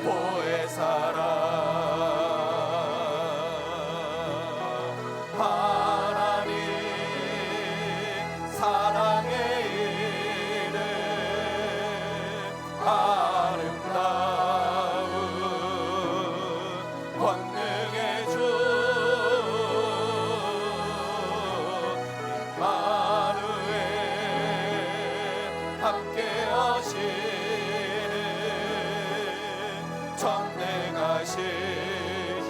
보혜사라. 하나님 사랑의 이름 아름다운 권능의 주 임마누엘 함께 하시는 전능하신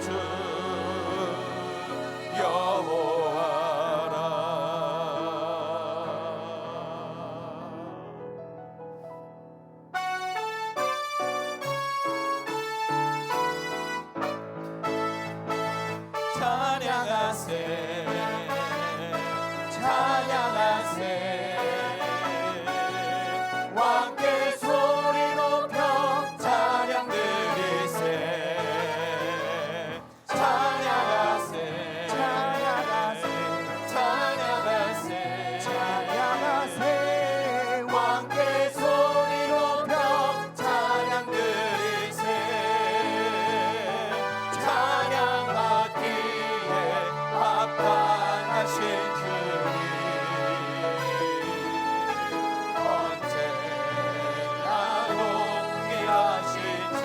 주 여호와라. 찬양하세 찬양하세 왕께 소리 높여 찬양 드리세. 찬양하세 찬양하세 찬양하세 찬양하세 왕께 소리 높여 찬양 드리세. 찬양받기에 합당하신 주님 언제나 동일하신 주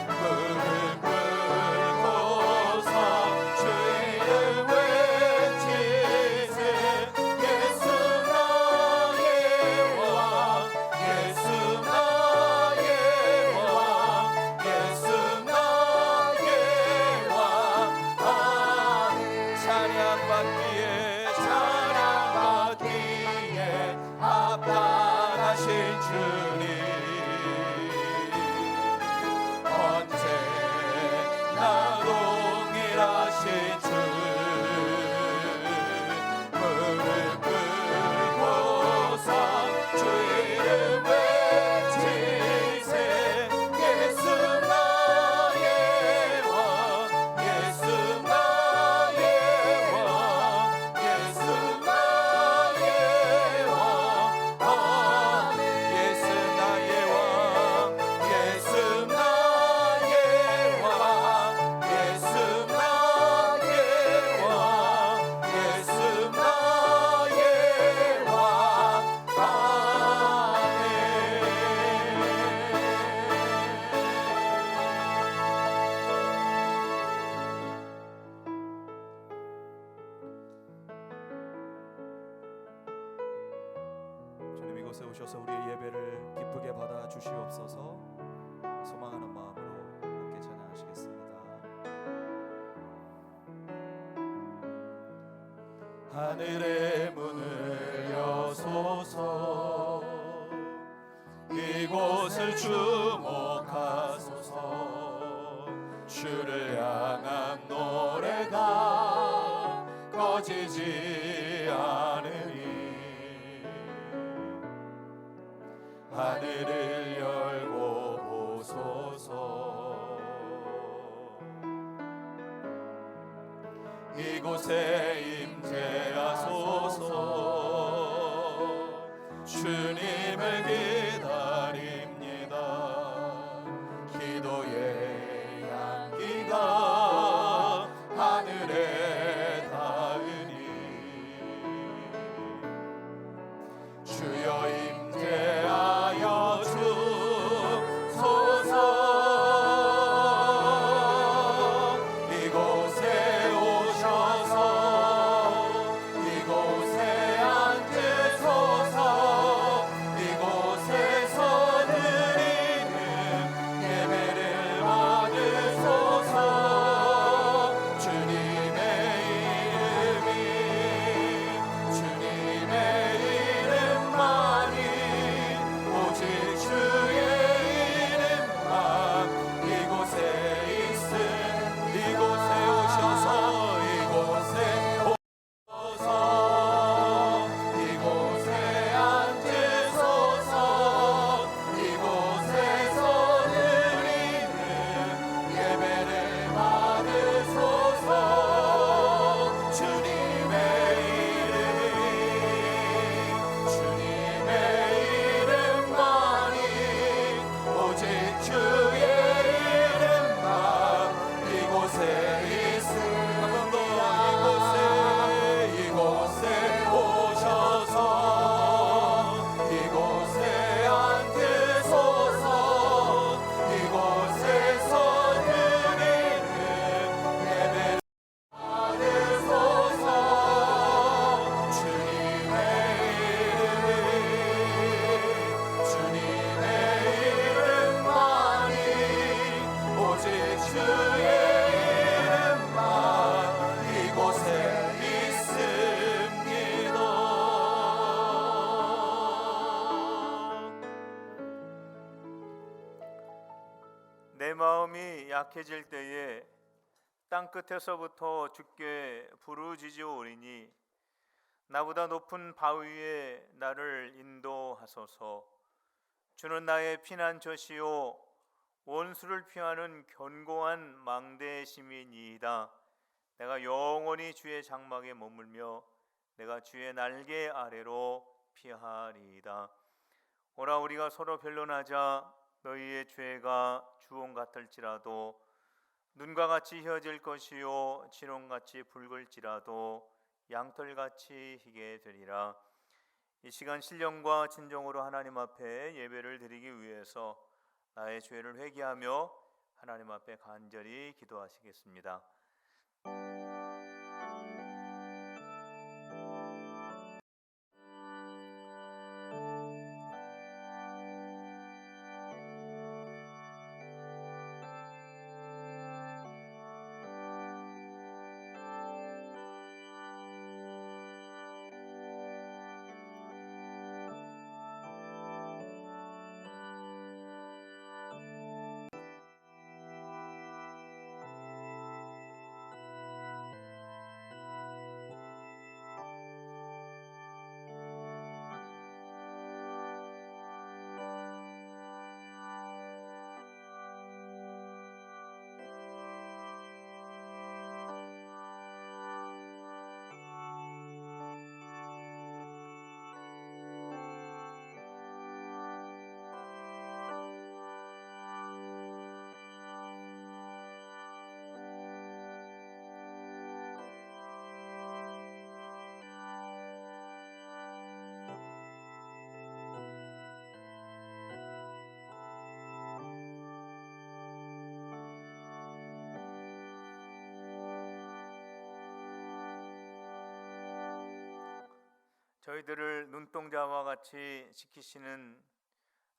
무릎 꿇고서 주 이름 외치세. 예수 나의 왕 예수 나의 왕 예수 나의 왕. 찬양받기에 찬양받기에 합당하신 주님 언제나 동일하신 주 무릎 꿇고서 주 이름 외치세. 예수 나의 왕 예수 나의 왕 예수 나의 왕. 예수 나의 왕 예수 나의 왕 예수 나의 왕 예수 나의 왕. 주님 이곳에 오셔서 우리의 예배를 기쁘게 받아 주시옵소서. 소망하는 마음으로 함께 찬양하시겠습니다. 하늘의 문을 여소서 이곳을 주목하소서. 주를 향한 노래가 꺼지지 않으니 하늘을 열고 보소서. 이곳에 임재하소서. 주님을 기다립니다. 기도의 향기가 하늘에 닿으니 주여 임재하여 주소서. 이곳에 오셔서 내 마음이 약해질 때에 땅끝에서부터 주께 부르짖어오리니 나보다 높은 바위에 나를 인도하소서. 주는 나의 피난처시요 원수를 피하는 견고한 망대심이니이다. 내가 영원히 주의 장막에 머물며 내가 주의 날개 아래로 피하리이다. 오라 우리가 서로 변론하자. 너희의 죄가 주홍 같을지라도 눈과 같이 휘어질 것이요 진홍같이 붉을지라도 양털같이 희게 되리라. 이 시간 신령과 진정으로 하나님 앞에 예배를 드리기 위해서 나의 죄를 회개하며 하나님 앞에 간절히 기도하시겠습니다. 저희들을 눈동자와 같이 지키시는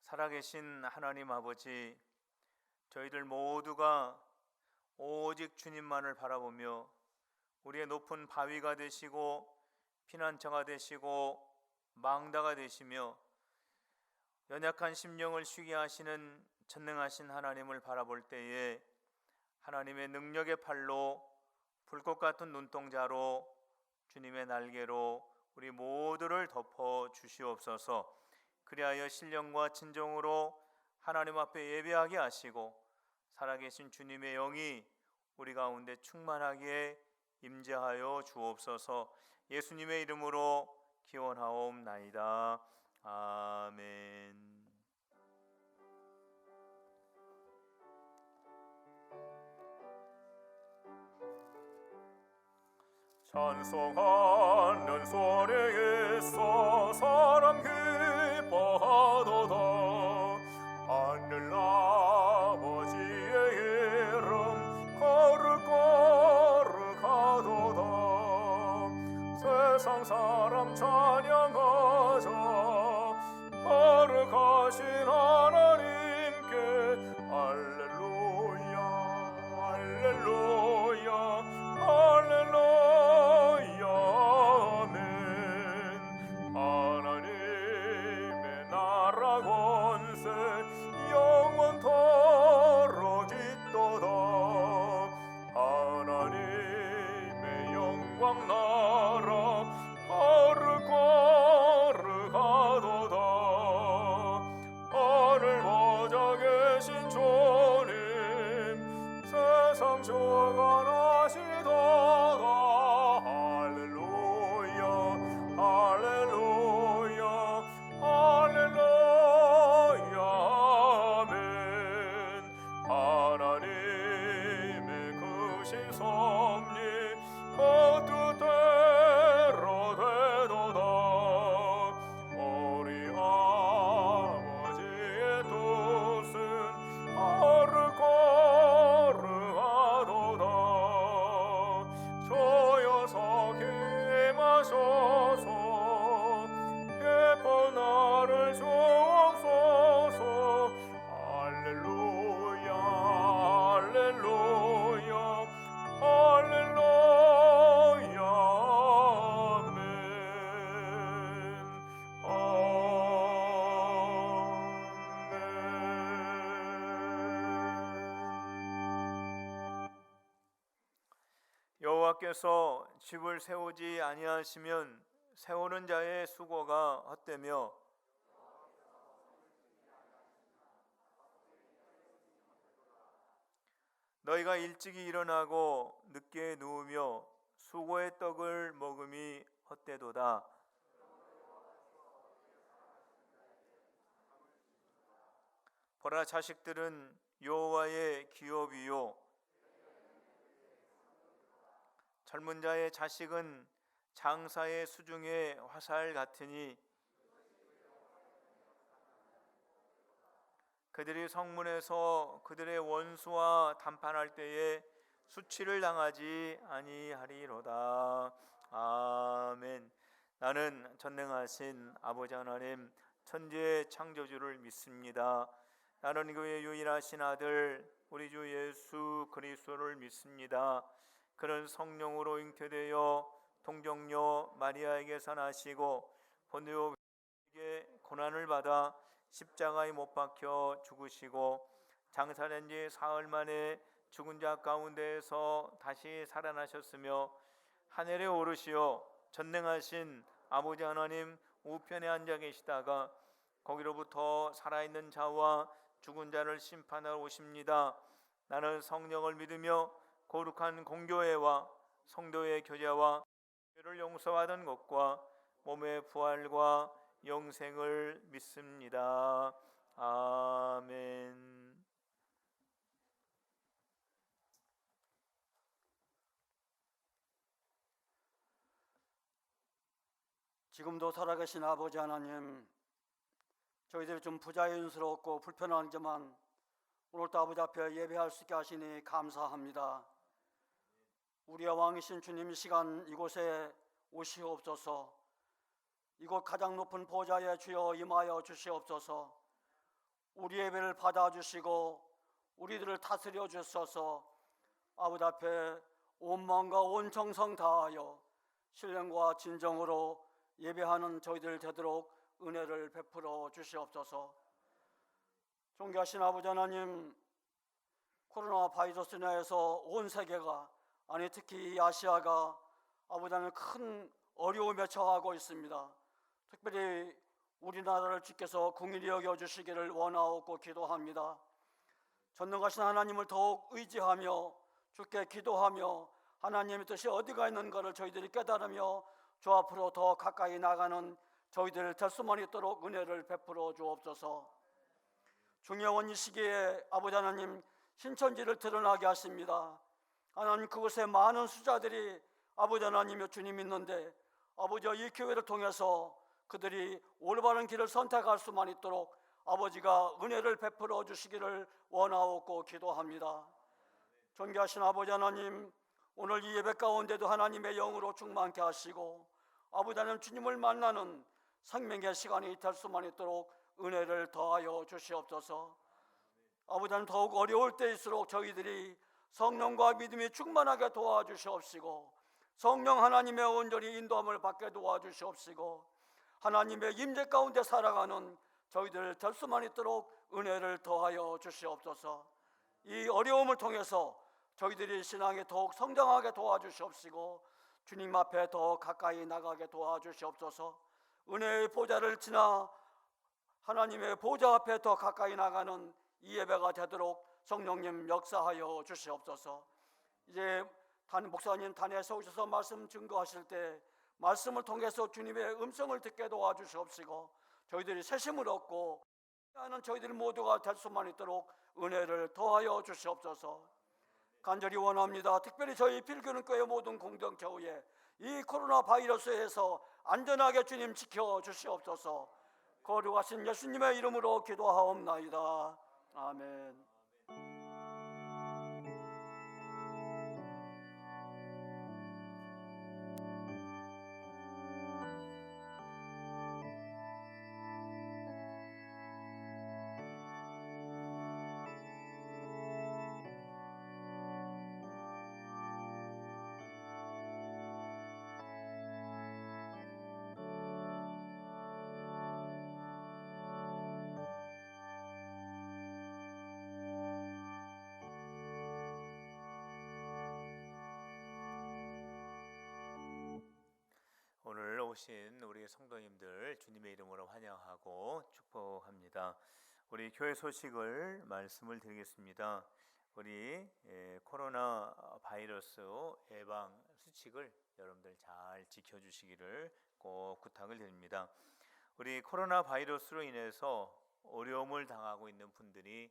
살아계신 하나님 아버지, 저희들 모두가 오직 주님만을 바라보며 우리의 높은 바위가 되시고 피난처가 되시고 망다가 되시며 연약한 심령을 쉬게 하시는 전능하신 하나님을 바라볼 때에 하나님의 능력의 팔로 불꽃 같은 눈동자로 주님의 날개로 우리 모두를 덮어 주시옵소서. 그리하여 신령과 진정으로 하나님 앞에 예배하게 하시고 살아계신 주님의 영이 우리 가운데 충만하게 임재하여 주옵소서. 예수님의 이름으로 기원하옵나이다. 아멘. 찬송하는 소리에 있어 사람 기뻐하도다. 하늘 아버지의 이름 거룩거룩하도다. 세상 사람 찬양하자. 거룩하신 하나님께 할렐루야 할렐루야 할렐루야 아멘. 하나님의 나라 권세 영원토록 있도다. 하나님의 영광 나라 거룩거룩하도다. 하늘 보좌 계신 주님 세상 주관하시도다. 할렐루야 할렐루야 할렐루야 아멘. 하나님의 크신 섭리 뜻대로 되도다. 우리 아버지의 뜻은 거룩거룩하도다. 조여서 기임하소서. 예쁜 나를 주옵소서. 할렐루야 할렐루야 여호와께서 집을 세우지 아니하시면 세우는 자의 수고가 헛되며 너희가 일찍이 일어나고 늦게 누우며 수고의 떡을 먹음이 헛되도다. 보라, 자식들은 여호와의 기업이요 젊은 자의 자식은 장사의 수중의 화살 같으니 그들이 성문에서 그들의 원수와 담판할 때에 수치를 당하지 아니하리로다. 아멘. 나는 전능하신 아버지 하나님 천지의 창조주를 믿습니다. 나는 그의 유일하신 아들 우리 주 예수 그리스도를 믿습니다. 그는 성령으로 잉태되어 동정녀 마리아에게서 나시고 본디오 빌라도에게 고난을 받아 십자가에 못 박혀 죽으시고 장사된 지 사흘 만에 죽은 자 가운데에서 다시 살아나셨으며 하늘에 오르시어 전능하신 아버지 하나님 우편에 앉아 계시다가 거기로부터 살아있는 자와 죽은 자를 심판하러 오십니다. 나는 성령을 믿으며 거룩한 공교회와 성도의 교제와 죄를 용서받은 것과 몸의 부활과 영생을 믿습니다. 아멘. 지금도 살아계신 아버지 하나님, 저희들이 좀 부자연스럽고 불편하지만 오늘도 아버지 앞에 예배할 수 있게 하시니 감사합니다. 우리의 왕이신 주님, 이 시간 이곳에 오시옵소서. 이곳 가장 높은 보좌에 주여 임하여 주시옵소서. 우리 예배를 받아주시고 우리들을 다스려 주셔서 아버지 앞에 온 마음과 온 정성 다하여 신령과 진정으로 예배하는 저희들 되도록 은혜를 베풀어 주시옵소서. 존귀하신 아버지 하나님, 코로나 바이러스 인하여서 온 세계가, 아니 특히 아시아가 아버지 하나님 큰 어려움에 처하고 있습니다. 특별히 우리나라를 주께서 긍휼히 여겨주시기를 원하옵고 기도합니다. 전능하신 하나님을 더욱 의지하며 주께 기도하며 하나님의 뜻이 어디가 있는가를 저희들이 깨달으며 주 앞으로 더 가까이 나가는 저희들 될 수만 있도록 은혜를 베풀어 주옵소서. 중요한 이 시기에 아버지 하나님 신천지를 드러나게 하십니다. 하나님, 그곳에 많은 수자들이 아버지 하나님의 주님 있는데 아버지와 이 교회를 통해서 그들이 올바른 길을 선택할 수만 있도록 아버지가 은혜를 베풀어 주시기를 원하옵고 기도합니다. 존귀하신 아버지 하나님, 오늘 이 예배 가운데도 하나님의 영으로 충만케 하시고 아버지 하나님 주님을 만나는 생명의 시간이 될 수만 있도록 은혜를 더하여 주시옵소서. 아버지 하나님, 더욱 어려울 때일수록 저희들이 성령과 믿음이 충만하게 도와주시옵시고 성령 하나님의 온전히 인도함을 받게 도와주시옵시고 하나님의 임재 가운데 살아가는 저희들 될 수만 있도록 은혜를 더하여 주시옵소서. 이 어려움을 통해서 저희들이 신앙에 더욱 성장하게 도와주시옵시고 주님 앞에 더 가까이 나가게 도와주시옵소서. 은혜의 보좌를 지나 하나님의 보좌 앞에 더 가까이 나가는 이 예배가 되도록 성령님 역사하여 주시옵소서. 이제 목사님 단에서 오셔서 말씀 증거하실 때 말씀을 통해서 주님의 음성을 듣게 도와주시옵시고 저희들이 새심을 얻고 하는 저희들 모두가 될 수만 있도록 은혜를 더하여 주시옵소서. 간절히 원합니다. 특별히 저희 필교는교회 모든 공동체 후에 이 코로나 바이러스에서 안전하게 주님 지켜 주시옵소서. 거룩하신 예수님의 이름으로 기도하옵나이다. 아멘. 오신 우리 성도님들 주님의 이름으로 환영하고 축복합니다. 우리 교회 소식을 말씀을 드리겠습니다. 우리 코로나 바이러스 예방 수칙을 여러분들 잘 지켜주시기를 꼭 부탁을 드립니다. 우리 코로나 바이러스로 인해서 어려움을 당하고 있는 분들이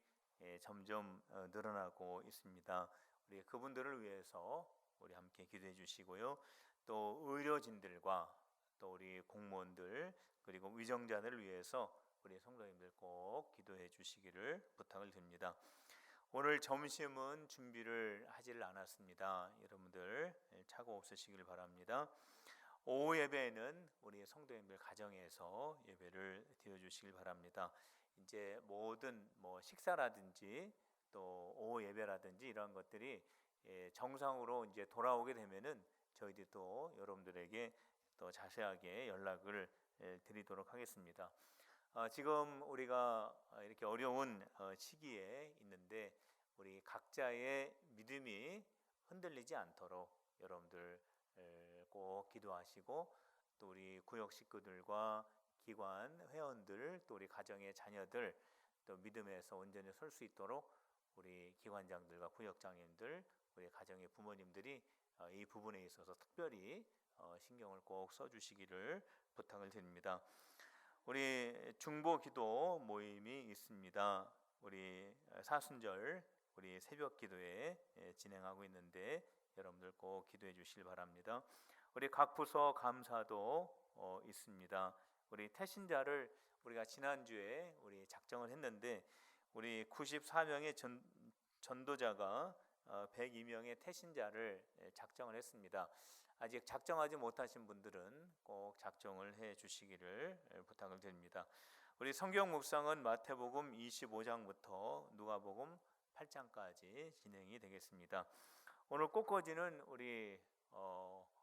점점 늘어나고 있습니다. 우리 그분들을 위해서 우리 함께 기도해 주시고요. 또 의료진들과 또 우리 공무원들 그리고 위정자들을 위해서 우리 성도님들 꼭 기도해 주시기를 부탁을 드립니다. 오늘 점심은 준비를 하지를 않았습니다. 여러분들 착오 없으시길 바랍니다. 오후 예배에는 우리 성도님들 가정에서 예배를 드려 주시길 바랍니다. 이제 모든 식사라든지 또 오후 예배라든지 이런 것들이 정상으로 이제 돌아오게 되면은 저희들이 또 여러분들에게 또 자세하게 연락을 드리도록 하겠습니다. 지금 우리가 이렇게 어려운 시기에 있는데 우리 각자의 믿음이 흔들리지 않도록 여러분들 꼭 기도하시고 또 우리 구역 식구들과 기관 회원들 또 우리 가정의 자녀들 또 믿음에서 온전히 설 수 있도록 우리 기관장들과 구역장님들 우리 가정의 부모님들이 이 부분에 있어서 특별히 신경을 꼭 써주시기를 부탁을 드립니다. 우리 중보 기도 모임이 있습니다. 우리 사순절 우리 새벽 기도회 진행하고 있는데 여러분들 꼭 기도해 주시길 바랍니다. 우리 각 부서 감사도 있습니다. 우리 태신자를 우리가 지난주에 우리 작정을 했는데 우리 94명의 전도자가 102명의 태신자를 작정을 했습니다. 아직 작정하지 못하신 분들은 꼭 작정을 해 주시기를 부탁을 드립니다. 우리 성경 묵상은 마태복음 25장부터 누가복음 8장까지 진행이 되겠습니다. 오늘 꽃꽂이는 우리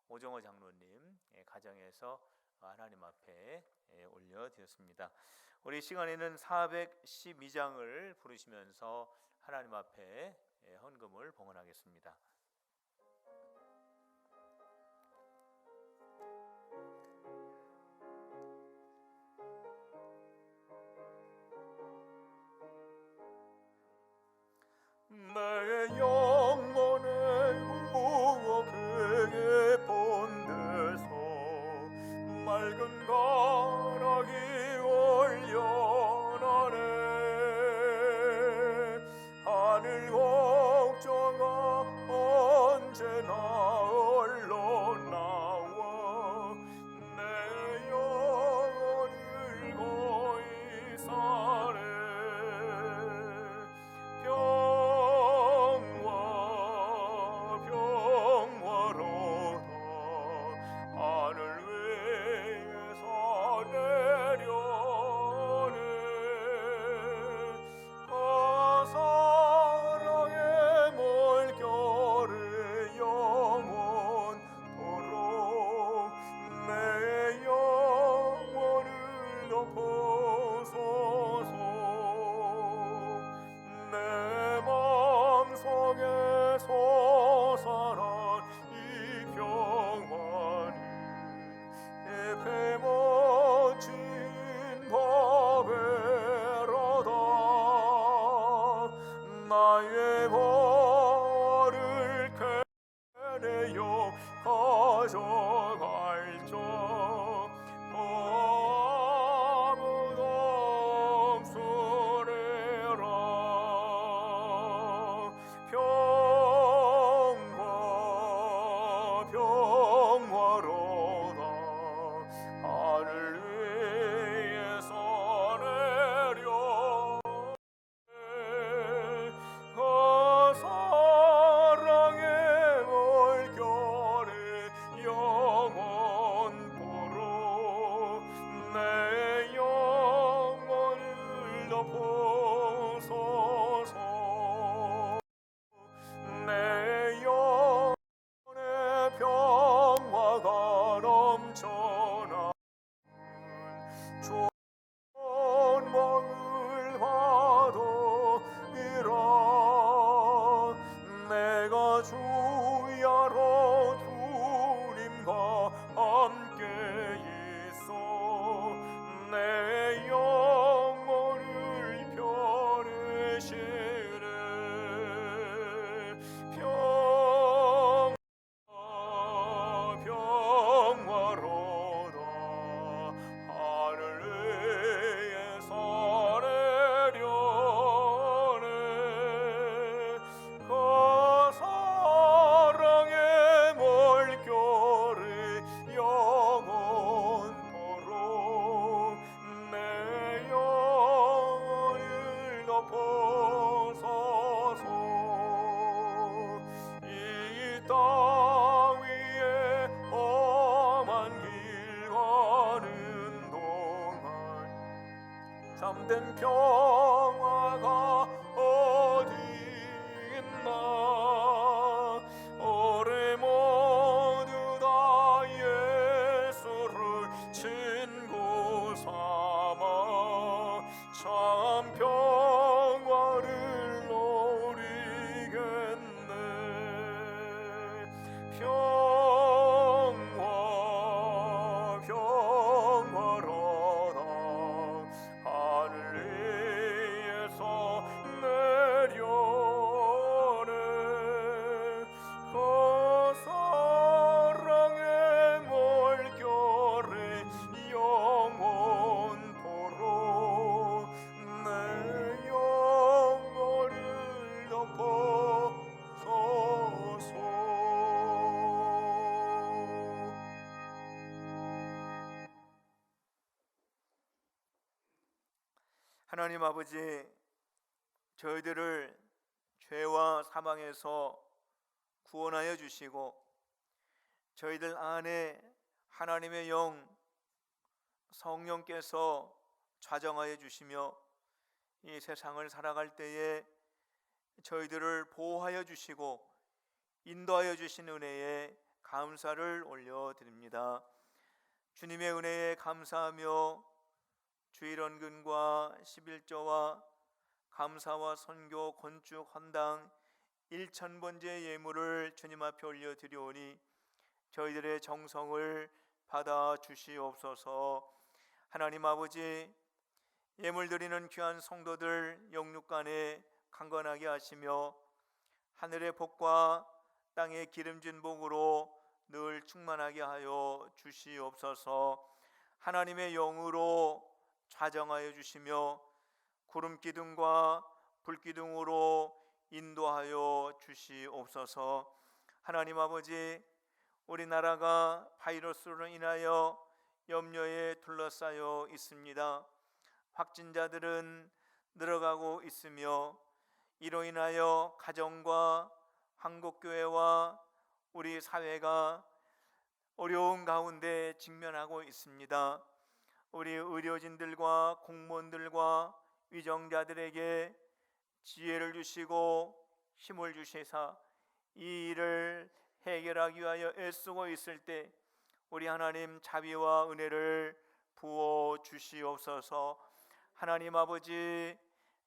오정호 장로님 가정에서 하나님 앞에 올려드렸습니다. 우리 시간에는 412장을 부르시면서 하나님 앞에 헌금을 봉헌하겠습니다. 내 영혼의 우억에 본데서 맑은 가락이 올려나네 하늘 걱정아 언제나 얼러 나와 내 영혼을 거의 사래 평화로다 하늘 위에서 내려오네 사랑의 물결의 영원토록 내 영혼을 덮어소서 내 마음속에 솟아난 이 평화는 배 멋진 법에로다 나의 벌을 캐내어 가져갈 자 아무도 없으리라 평화로다 하늘 위에서 내려오네 덮어서서 이 땅 위에 험한 길 가는 동안 참된 평화가 어디 있나. 우리 모두 다 예수를 친구 삼아 참 평화를 누리겠네. 평화 평화로다 하늘 위에서 내려오네. 그 사랑의 물결에 영원토록 내 영혼을 덮어서서. 하나님 아버지, 저희들을 죄와 사망에서 구원하여 주시고 저희들 안에 하나님의 영 성령께서 좌정하여 주시며 이 세상을 살아갈 때에 저희들을 보호하여 주시고 인도하여 주신 은혜에 감사를 올려드립니다. 주님의 은혜에 감사하며 주일원근과 11조와 감사와 선교 건축 헌당 1000번째 예물을 주님 앞에 올려드리오니 저희들의 정성을 받아 주시옵소서. 하나님 아버지, 예물 드리는 귀한 성도들 영육간에 강건하게 하시며 하늘의 복과 땅의 기름진 복으로 늘 충만하게 하여 주시옵소서. 하나님의 영으로 좌정하여 주시며 구름기둥과 불기둥으로 인도하여 주시옵소서. 하나님 아버지, 우리나라가 바이러스로 인하여 염려에 둘러싸여 있습니다. 확진자들은 늘어가고 있으며 이로 인하여 가정과 한국교회와 우리 사회가 어려운 가운데 직면하고 있습니다. 우리 의료진들과 공무원들과 위정자들에게 지혜를 주시고 힘을 주시사 이 일을 해결하기 위하여 애쓰고 있을 때 우리 하나님 자비와 은혜를 부어 주시옵소서. 하나님 아버지,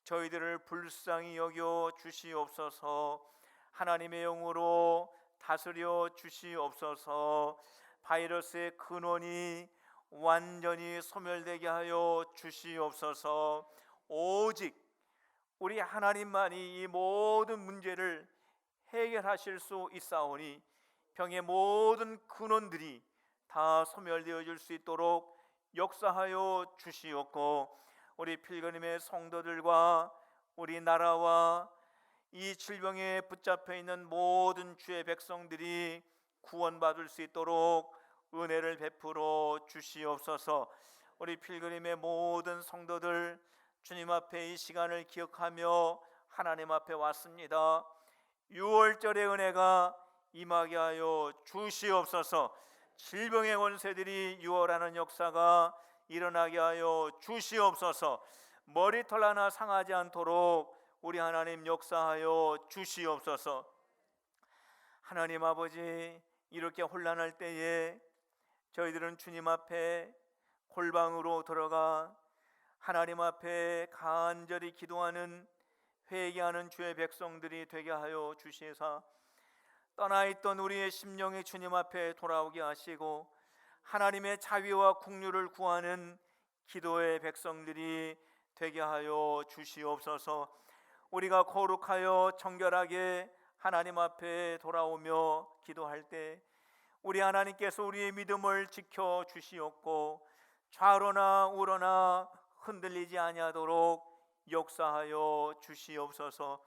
저희들을 불쌍히 여겨 주시옵소서. 하나님의 영으로 다스려 주시옵소서. 바이러스의 근원이 완전히 소멸되게 하여 주시옵소서. 오직 우리 하나님만이 이 모든 문제를 해결하실 수 있사오니 병의 모든 근원들이 다 소멸되어 줄 수 있도록 역사하여 주시옵고 우리 필그림의 성도들과 우리 나라와 이 질병에 붙잡혀 있는 모든 주의 백성들이 구원받을 수 있도록 은혜를 베풀어 주시옵소서. 우리 필그림의 모든 성도들 주님 앞에 이 시간을 기억하며 하나님 앞에 왔습니다. 6월절의 은혜가 임하게 하여 주시옵소서. 질병의 원세들이 유월하는 역사가 일어나게 하여 주시옵소서. 머리털 하나 상하지 않도록 우리 하나님 역사하여 주시옵소서. 하나님 아버지, 이렇게 혼란할 때에 저희들은 주님 앞에 골방으로 들어가 하나님 앞에 간절히 기도하는 회개하는 주의 백성들이 되게 하여 주시사 떠나있던 우리의 심령이 주님 앞에 돌아오게 하시고 하나님의 자비와 긍휼을 구하는 기도의 백성들이 되게 하여 주시옵소서. 우리가 거룩하여 정결하게 하나님 앞에 돌아오며 기도할 때 우리 하나님께서 우리의 믿음을 지켜 주시옵고 좌로나 우로나 흔들리지 아니하도록 역사하여 주시옵소서.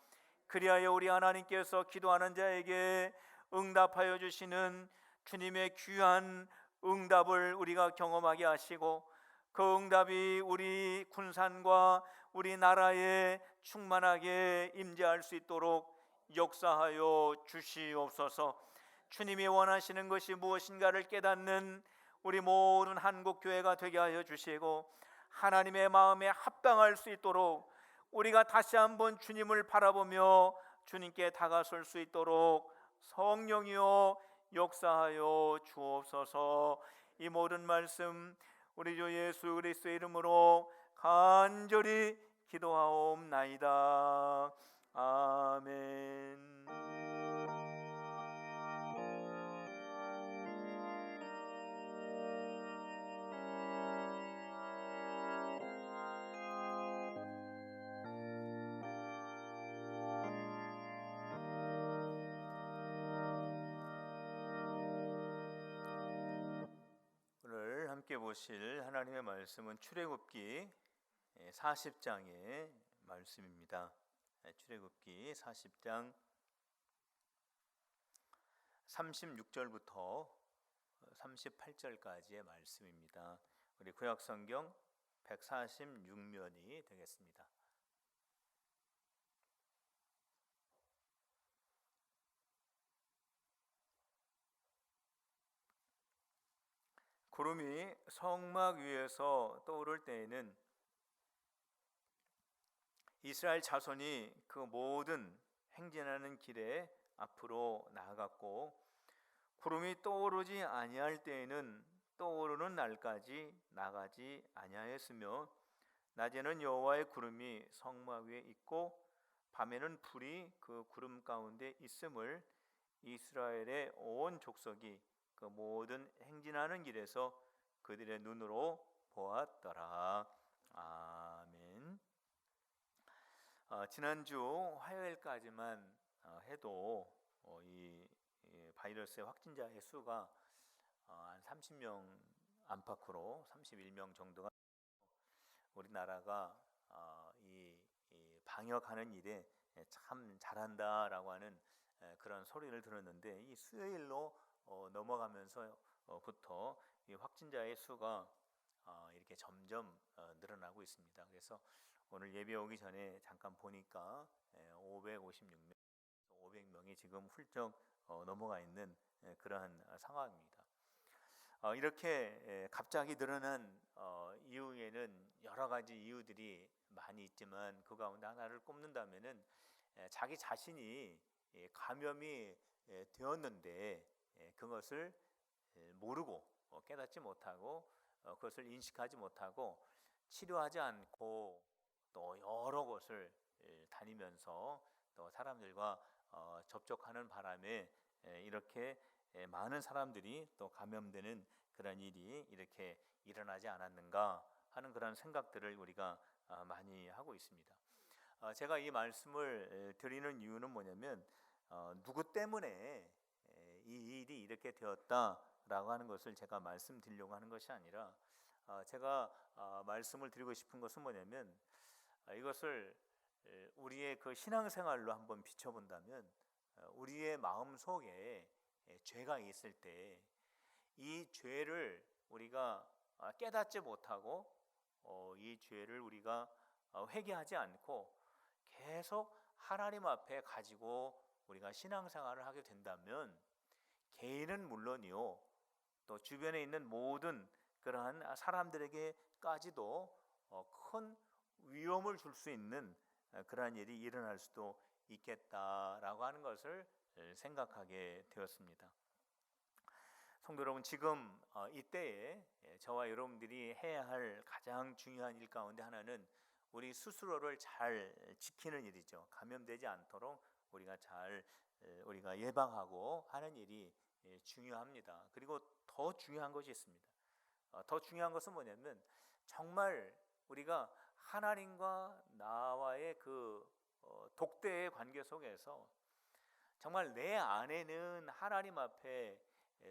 그리하여 우리 하나님께서 기도하는 자에게 응답하여 주시는 주님의 귀한 응답을 우리가 경험하게 하시고 그 응답이 우리 군산과 우리나라에 충만하게 임재할 수 있도록 역사하여 주시옵소서. 주님이 원하시는 것이 무엇인가를 깨닫는 우리 모든 한국교회가 되게 하여 주시고, 하나님의 마음에 합당할 수 있도록 우리가 다시 한번 주님을 바라보며 주님께 다가설 수 있도록 성령이여 역사하여 주옵소서. 이 모든 말씀 우리 주 예수 그리스도의 이름으로 간절히 기도하옵나이다. 아멘. 오늘 함께 보실 하나님의 말씀은 출애굽기 40장의 말씀입니다. 출애굽기 40장 36절부터 38절까지의 말씀입니다. 우리 구약성경 146면이 되겠습니다. 구름이 성막 위에서 떠오를 때에는 이스라엘 자손이 그 모든 행진하는 길에 앞으로 나아갔고, 구름이 떠오르지 아니할 때에는 떠오르는 날까지 나가지 아니하였으며, 낮에는 여호와의 구름이 성막 위에 있고 밤에는 불이 그 구름 가운데 있음을 이스라엘의 온 족속이 그 모든 행진하는 길에서 그들의 눈으로 보았더라. 아멘. 지난주 화요일까지만 해도 이 바이러스의 확진자의 수가 한 30명 안팎으로 31명 정도가, 우리나라가 이 방역하는 일에 참 잘한다라고 하는 그런 소리를 들었는데, 이 수요일로 넘어가면서부터 이 확진자의 수가 이렇게 점점 늘어나고 있습니다. 그래서 오늘 예배 오기 전에 잠깐 보니까 556명, 500명이 지금 훌쩍 넘어가 있는 그러한 상황입니다. 이렇게 갑자기 늘어난 이유에는 여러 가지 이유들이 많이 있지만, 그 가운데 하나를 꼽는다면은 자기 자신이 감염이 되었는데 그것을 모르고 깨닫지 못하고 그것을 인식하지 못하고 치료하지 않고 또 여러 곳을 다니면서 또 사람들과 접촉하는 바람에 이렇게 많은 사람들이 또 감염되는 그런 일이 이렇게 일어나지 않았는가 하는 그런 생각들을 우리가 많이 하고 있습니다. 제가 이 말씀을 드리는 이유는 뭐냐면, 누구 때문에 이 일이 이렇게 되었다라고 하는 것을 제가 말씀드리려고 하는 것이 아니라, 제가 말씀을 드리고 싶은 것은 뭐냐면, 이것을 우리의 그 신앙생활로 한번 비춰본다면, 우리의 마음 속에 죄가 있을 때 이 죄를 우리가 깨닫지 못하고 이 죄를 우리가 회개하지 않고 계속 하나님 앞에 가지고 우리가 신앙생활을 하게 된다면, 개인은 물론이요, 또 주변에 있는 모든 그러한 사람들에게까지도 큰 위험을 줄 수 있는 그러한 일이 일어날 수도 있겠다라고 하는 것을 생각하게 되었습니다. 성도 여러분, 지금 이때에 저와 여러분들이 해야 할 가장 중요한 일 가운데 하나는 우리 스스로를 잘 지키는 일이죠. 감염되지 않도록 우리가 예방하고 하는 일이 중요합니다. 그리고 더 중요한 것이 있습니다. 더 중요한 것은 뭐냐면, 정말 우리가 하나님과 나와의 그 독대의 관계 속에서 정말 내 안에는 하나님 앞에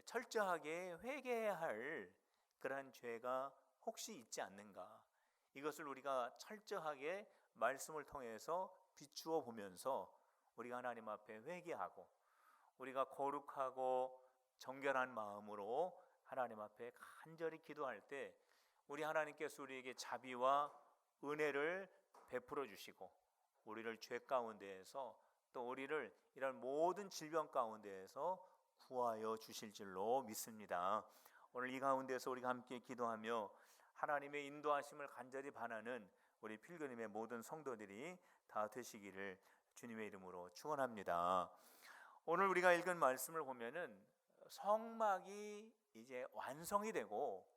철저하게 회개해야 할 그러한 죄가 혹시 있지 않는가, 이것을 우리가 철저하게 말씀을 통해서 비추어 보면서 우리가 하나님 앞에 회개하고 우리가 거룩하고 정결한 마음으로 하나님 앞에 간절히 기도할 때, 우리 하나님께서 우리에게 자비와 은혜를 베풀어 주시고 우리를 죄 가운데에서 또 우리를 이런 모든 질병 가운데에서 구하여 주실 줄로 믿습니다. 오늘 이 가운데서 우리가 함께 기도하며 하나님의 인도하심을 간절히 바라는 우리 필그림의 모든 성도들이 다 되시기를 주님의 이름으로 축원합니다. 오늘 우리가 읽은 말씀을 보면은 성막이 이제 완성이 되고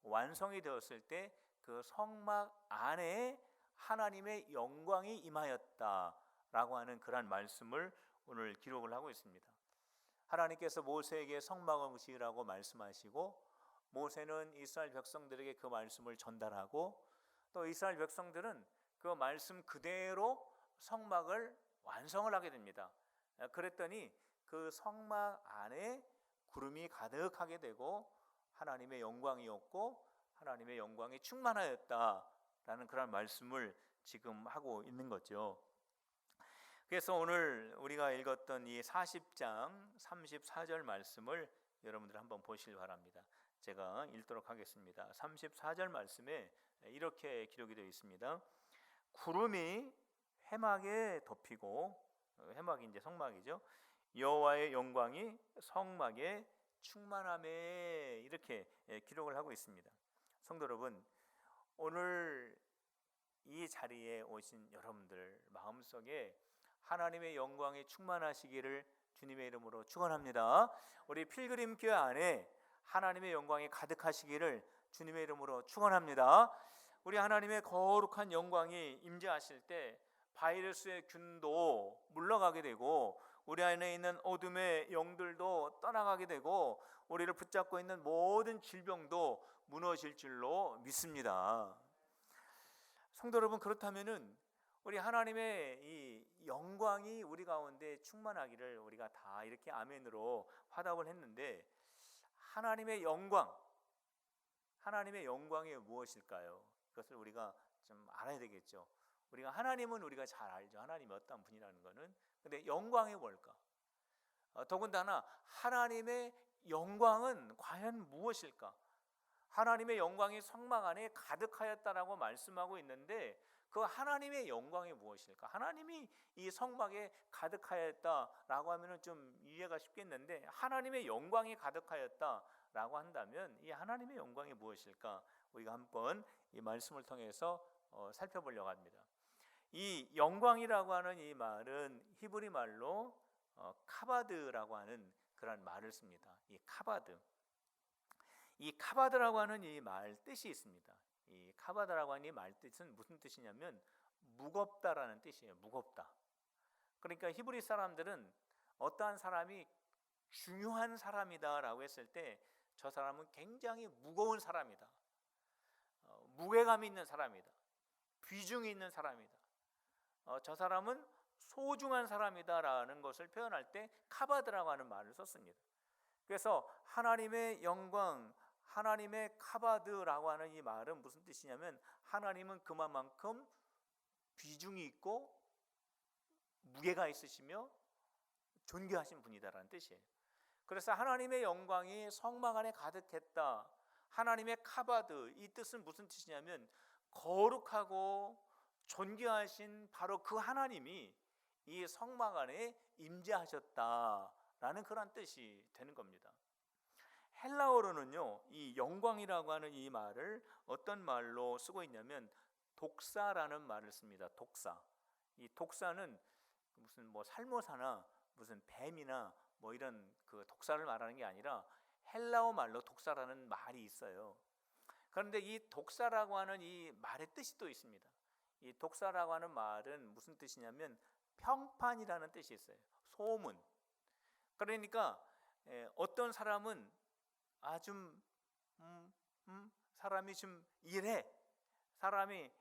완성이 되었을 때 그 성막 안에 하나님의 영광이 임하였다라고 하는 그런 말씀을 오늘 기록을 하고 있습니다. 하나님께서 모세에게 성막을 지으라고 말씀하시고 모세는 이스라엘 백성들에게 그 말씀을 전달하고 또 이스라엘 백성들은 그 말씀 그대로 성막을 완성을 하게 됩니다. 그랬더니 그 성막 안에 구름이 가득하게 되고 하나님의 영광이었고 하나님의 영광이 충만하였다라는 그런 말씀을 지금 하고 있는 거죠. 그래서 오늘 우리가 읽었던 이 40장 34절 말씀을 여러분들 한번 보시기 바랍니다. 제가 읽도록 하겠습니다. 34절 말씀에 이렇게 기록이 되어 있습니다. 구름이 회막에 덮이고, 회막이 이제 성막이죠. 여호와의 영광이 성막에 충만함에, 이렇게 기록을 하고 있습니다. 성도 여러분, 오늘 이 자리에 오신 여러분들 마음속에 하나님의 영광이 충만하시기를 주님의 이름으로 축원합니다. 우리 필그림 교회 안에 하나님의 영광이 가득하시기를 주님의 이름으로 축원합니다. 우리 하나님의 거룩한 영광이 임재하실 때 바이러스의 균도 물러가게 되고 우리 안에 있는 어둠의 영들도 떠나가게 되고 우리를 붙잡고 있는 모든 질병도 무너질 줄로 믿습니다. 성도 여러분, 그렇다면은 우리 하나님의 이 영광이 우리 가운데 충만하기를 우리가 다 이렇게 아멘으로 화답을 했는데, 하나님의 영광이 무엇일까요? 그것을 우리가 좀 알아야 되겠죠. 우리가 하나님은 우리가 잘 알죠. 하나님이 어떤 분이라는 거는. 근데 영광이 뭘까? 더군다나 하나님의 영광은 과연 무엇일까? 하나님의 영광이 성막 안에 가득하였다라고 말씀하고 있는데 그 하나님의 영광이 무엇일까? 하나님이 이 성막에 가득하였다라고 하면은 좀 이해가 쉽겠는데, 하나님의 영광이 가득하였다라고 한다면 이 하나님의 영광이 무엇일까? 우리가 한번 이 말씀을 통해서 살펴보려고 합니다. 이 영광이라고 하는 이 말은 히브리 말로 카바드라고 하는 그런 말을 씁니다. 이 카바드. 이 카바드라고 하는 이 말 뜻이 있습니다. 이 카바드라고 하는 이 말 뜻은 무슨 뜻이냐면 무겁다라는 뜻이에요. 무겁다. 그러니까 히브리 사람들은 어떠한 사람이 중요한 사람이다라고 했을 때 저 사람은 굉장히 무거운 사람이다. 무게감이 있는 사람이다. 비중이 있는 사람이다. 저 사람은 소중한 사람이다라는 것을 표현할 때 카바드라고 하는 말을 썼습니다. 그래서 하나님의 영광, 하나님의 카바드라고 하는 이 말은 무슨 뜻이냐면 하나님은 그만큼 비중이 있고 무게가 있으시며 존귀하신 분이다라는 뜻이에요. 그래서 하나님의 영광이 성막 안에 가득했다. 하나님의 카바드, 이 뜻은 무슨 뜻이냐면 거룩하고 존귀하신 바로 그 하나님이 이 성막 안에 임재하셨다라는 그런 뜻이 되는 겁니다. 헬라어로는요, 이 영광이라고 하는 이 말을 어떤 말로 쓰고 있냐면 독사라는 말을 씁니다. 독사. 이 독사는 무슨 뭐 살모사나 무슨 뱀이나 뭐 이런 그 독사를 말하는 게 아니라 헬라어 말로 독사라는 말이 있어요. 그런데 이 독사라고 하는 이 말의 뜻이 또 있습니다. 이 독사라고 하는 말은 무슨 뜻이냐면 평판이라는 뜻이 있어요. 소문. 그러니까 어떤 사람은 좀 사람이 좀 이래, 사람이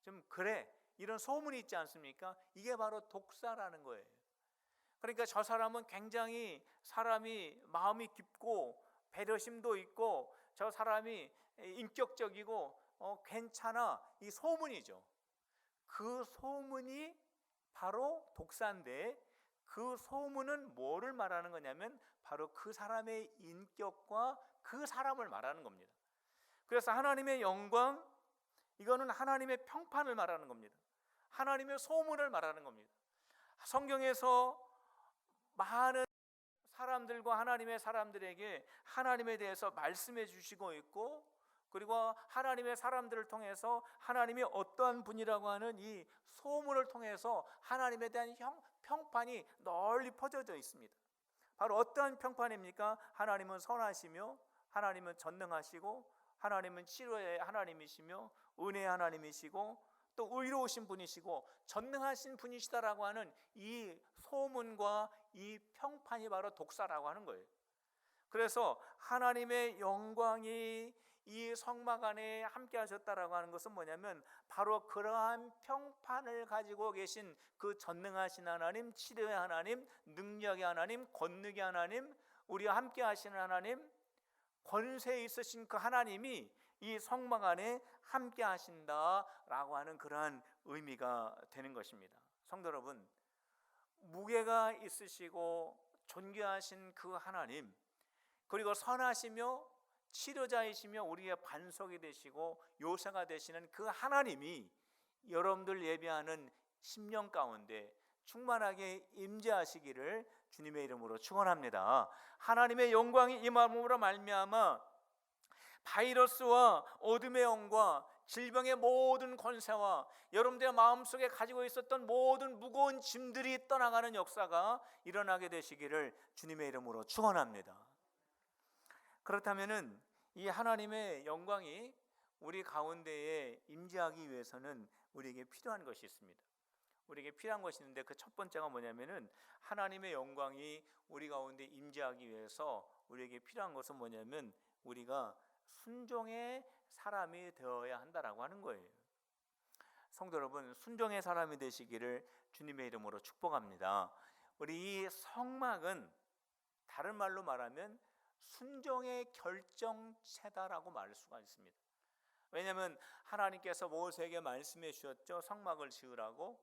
좀 그래, 이런 소문이 있지 않습니까? 이게 바로 독사라는 거예요. 그러니까 저 사람은 굉장히 사람이 마음이 깊고 배려심도 있고 저 사람이 인격적이고 괜찮아, 이 소문이죠. 그 소문이 바로 독사인데 그 소문은 뭐를 말하는 거냐면 바로 그 사람의 인격과 그 사람을 말하는 겁니다. 그래서 하나님의 영광, 이거는 하나님의 평판을 말하는 겁니다. 하나님의 소문을 말하는 겁니다. 성경에서 많은 사람들과 하나님의 사람들에게 하나님에 대해서 말씀해 주시고 있고, 그리고 하나님의 사람들을 통해서 하나님이 어떠한 분이라고 하는 이 소문을 통해서 하나님에 대한 평판이 널리 퍼져져 있습니다. 바로 어떠한 평판입니까? 하나님은 선하시며, 하나님은 전능하시고, 하나님은 치료의 하나님이시며, 은혜의 하나님이시고, 또 의로우신 분이시고 전능하신 분이시다라고 하는 이 소문과 이 평판이 바로 독사라고 하는 거예요. 그래서 하나님의 영광이 이 성막 안에 함께 하셨다라고 하는 것은 뭐냐면 바로 그러한 평판을 가지고 계신 그 전능하신 하나님, 치료의 하나님, 능력의 하나님, 권능의 하나님, 우리와 함께 하시는 하나님, 권세 있으신 그 하나님이 이 성막 안에 함께 하신다라고 하는 그러한 의미가 되는 것입니다. 성도 여러분, 무게가 있으시고 존귀하신 그 하나님, 그리고 선하시며 치료자이시며 우리의 반석이 되시고 요새가 되시는 그 하나님이 여러분들 예배하는 심령 가운데 충만하게 임재하시기를 주님의 이름으로 축원합니다. 하나님의 영광이 임함으로 말미암아 바이러스와 어둠의 영과 질병의 모든 권세와 여러분들의 마음속에 가지고 있었던 모든 무거운 짐들이 떠나가는 역사가 일어나게 되시기를 주님의 이름으로 축원합니다. 그렇다면은 이 하나님의 영광이 우리 가운데에 임재하기 위해서는 우리에게 필요한 것이 있습니다. 우리에게 필요한 것이 있는데 그 첫 번째가 뭐냐면은 하나님의 영광이 우리 가운데 임재하기 위해서 우리에게 필요한 것은 뭐냐면 우리가 순종의 사람이 되어야 한다라고 하는 거예요. 성도 여러분, 순종의 사람이 되시기를 주님의 이름으로 축복합니다. 우리 이 성막은 다른 말로 말하면 순종의 결정체다라고 말할 수가 있습니다. 왜냐하면 하나님께서 모세에게 말씀해 주셨죠. 성막을 지으라고.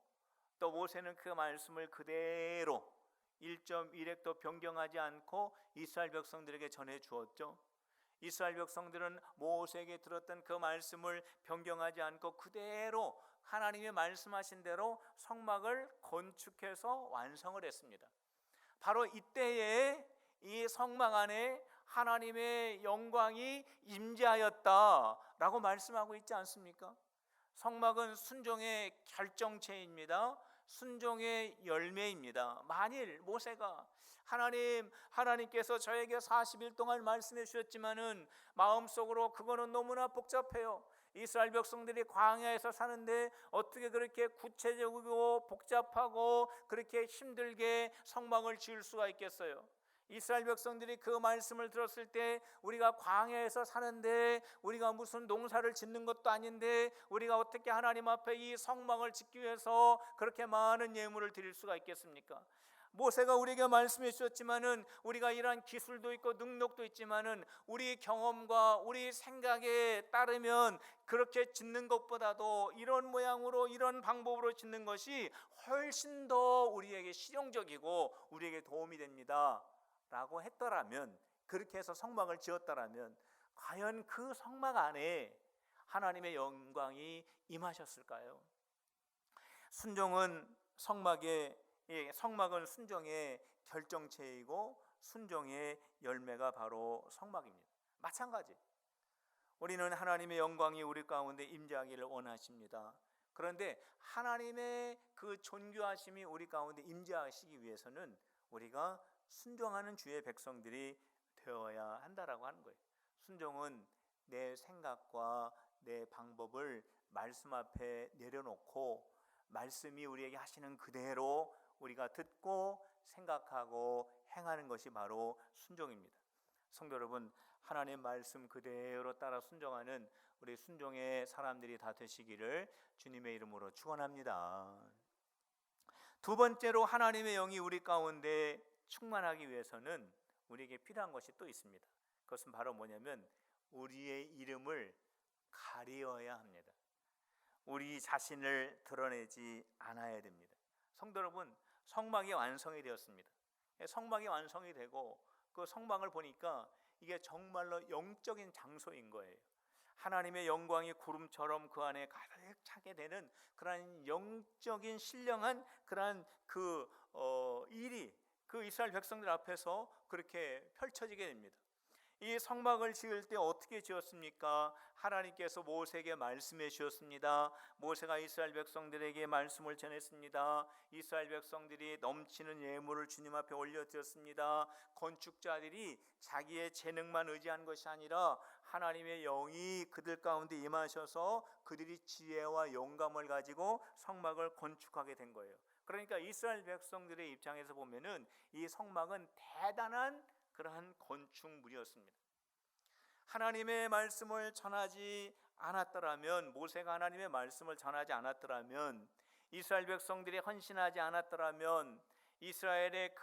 또 모세는 그 말씀을 그대로 1.1획도 변경하지 않고 이스라엘 백성들에게 전해 주었죠. 이스라엘 백성들은 모세에게 들었던 그 말씀을 변경하지 않고 그대로 하나님이 말씀하신 대로 성막을 건축해서 완성을 했습니다. 바로 이때에 이 성막 안에 하나님의 영광이 임재하였다라고 말씀하고 있지 않습니까? 성막은 순종의 결정체입니다. 순종의 열매입니다. 만일 모세가 하나님께서 저에게 40일 동안 말씀해 주셨지만은 마음속으로 그거는 너무나 복잡해요. 이스라엘 백성들이 광야에서 사는데 어떻게 그렇게 구체적이고 복잡하고 그렇게 힘들게 성막을 지을 수가 있겠어요? 이스라엘 백성들이 그 말씀을 들었을 때 우리가 광야에서 사는데 우리가 무슨 농사를 짓는 것도 아닌데 우리가 어떻게 하나님 앞에 이 성막을 짓기 위해서 그렇게 많은 예물을 드릴 수가 있겠습니까? 모세가 우리에게 말씀해 주셨지만은 우리가 이러한 기술도 있고 능력도 있지만은 우리 경험과 우리 생각에 따르면 그렇게 짓는 것보다도 이런 모양으로 이런 방법으로 짓는 것이 훨씬 더 우리에게 실용적이고 우리에게 도움이 됩니다 라고 했더라면, 그렇게 해서 성막을 지었더라면 과연 그 성막 안에 하나님의 영광이 임하셨을까요? 성막은 순종의 결정체이고 순종의 열매가 바로 성막입니다. 마찬가지 우리는 하나님의 영광이 우리 가운데 임재하기를 원하십니다. 그런데 하나님의 그 존귀하심이 우리 가운데 임재하시기 위해서는 우리가 순종하는 주의 백성들이 되어야 한다라고 하는 거예요. 순종은 내 생각과 내 방법을 말씀 앞에 내려놓고 말씀이 우리에게 하시는 그대로 우리가 듣고 생각하고 행하는 것이 바로 순종입니다. 성도 여러분, 하나님의 말씀 그대로 따라 순종하는 우리 순종의 사람들이 다 되시기를 주님의 이름으로 축원합니다. 두 번째로 하나님의 영이 우리 가운데 충만하기 위해서는 우리에게 필요한 것이 또 있습니다. 그것은 바로 뭐냐면 우리의 이름을 가리어야 합니다. 우리 자신을 드러내지 않아야 됩니다. 성도 여러분, 성막이 완성이 되었습니다. 성막이 완성이 되고 그 성막을 보니까 이게 정말로 영적인 장소인 거예요. 하나님의 영광이 구름처럼 그 안에 가득 차게 되는 그러한 영적인 신령한 그러한 일이 그 이스라엘 백성들 앞에서 그렇게 펼쳐지게 됩니다. 이 성막을 지을 때 어떻게 지었습니까? 하나님께서 모세에게 말씀해 주셨습니다. 모세가 이스라엘 백성들에게 말씀을 전했습니다. 이스라엘 백성들이 넘치는 예물을 주님 앞에 올려드렸습니다. 건축자들이 자기의 재능만 의지한 것이 아니라 하나님의 영이 그들 가운데 임하셔서 그들이 지혜와 영감을 가지고 성막을 건축하게 된 거예요. 그러니까 이스라엘 백성들의 입장에서 보면은 이 성막은 대단한 그러한 건축물이었습니다. 하나님의 말씀을 전하지 않았더라면, 모세가 하나님의 말씀을 전하지 않았더라면, 이스라엘 백성들이 헌신하지 않았더라면, 이스라엘의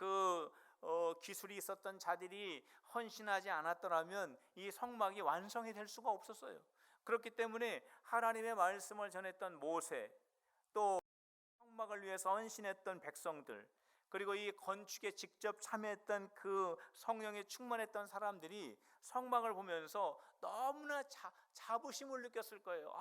기술이 있었던 자들이 헌신하지 않았더라면 이 성막이 완성이 될 수가 없었어요. 그렇기 때문에 하나님의 말씀을 전했던 모세, 또 성막을 위해서 헌신했던 백성들, 그리고 이 건축에 직접 참여했던 그 성령에 충만했던 사람들이 성막을 보면서 너무나 자부심을 느꼈을 거예요.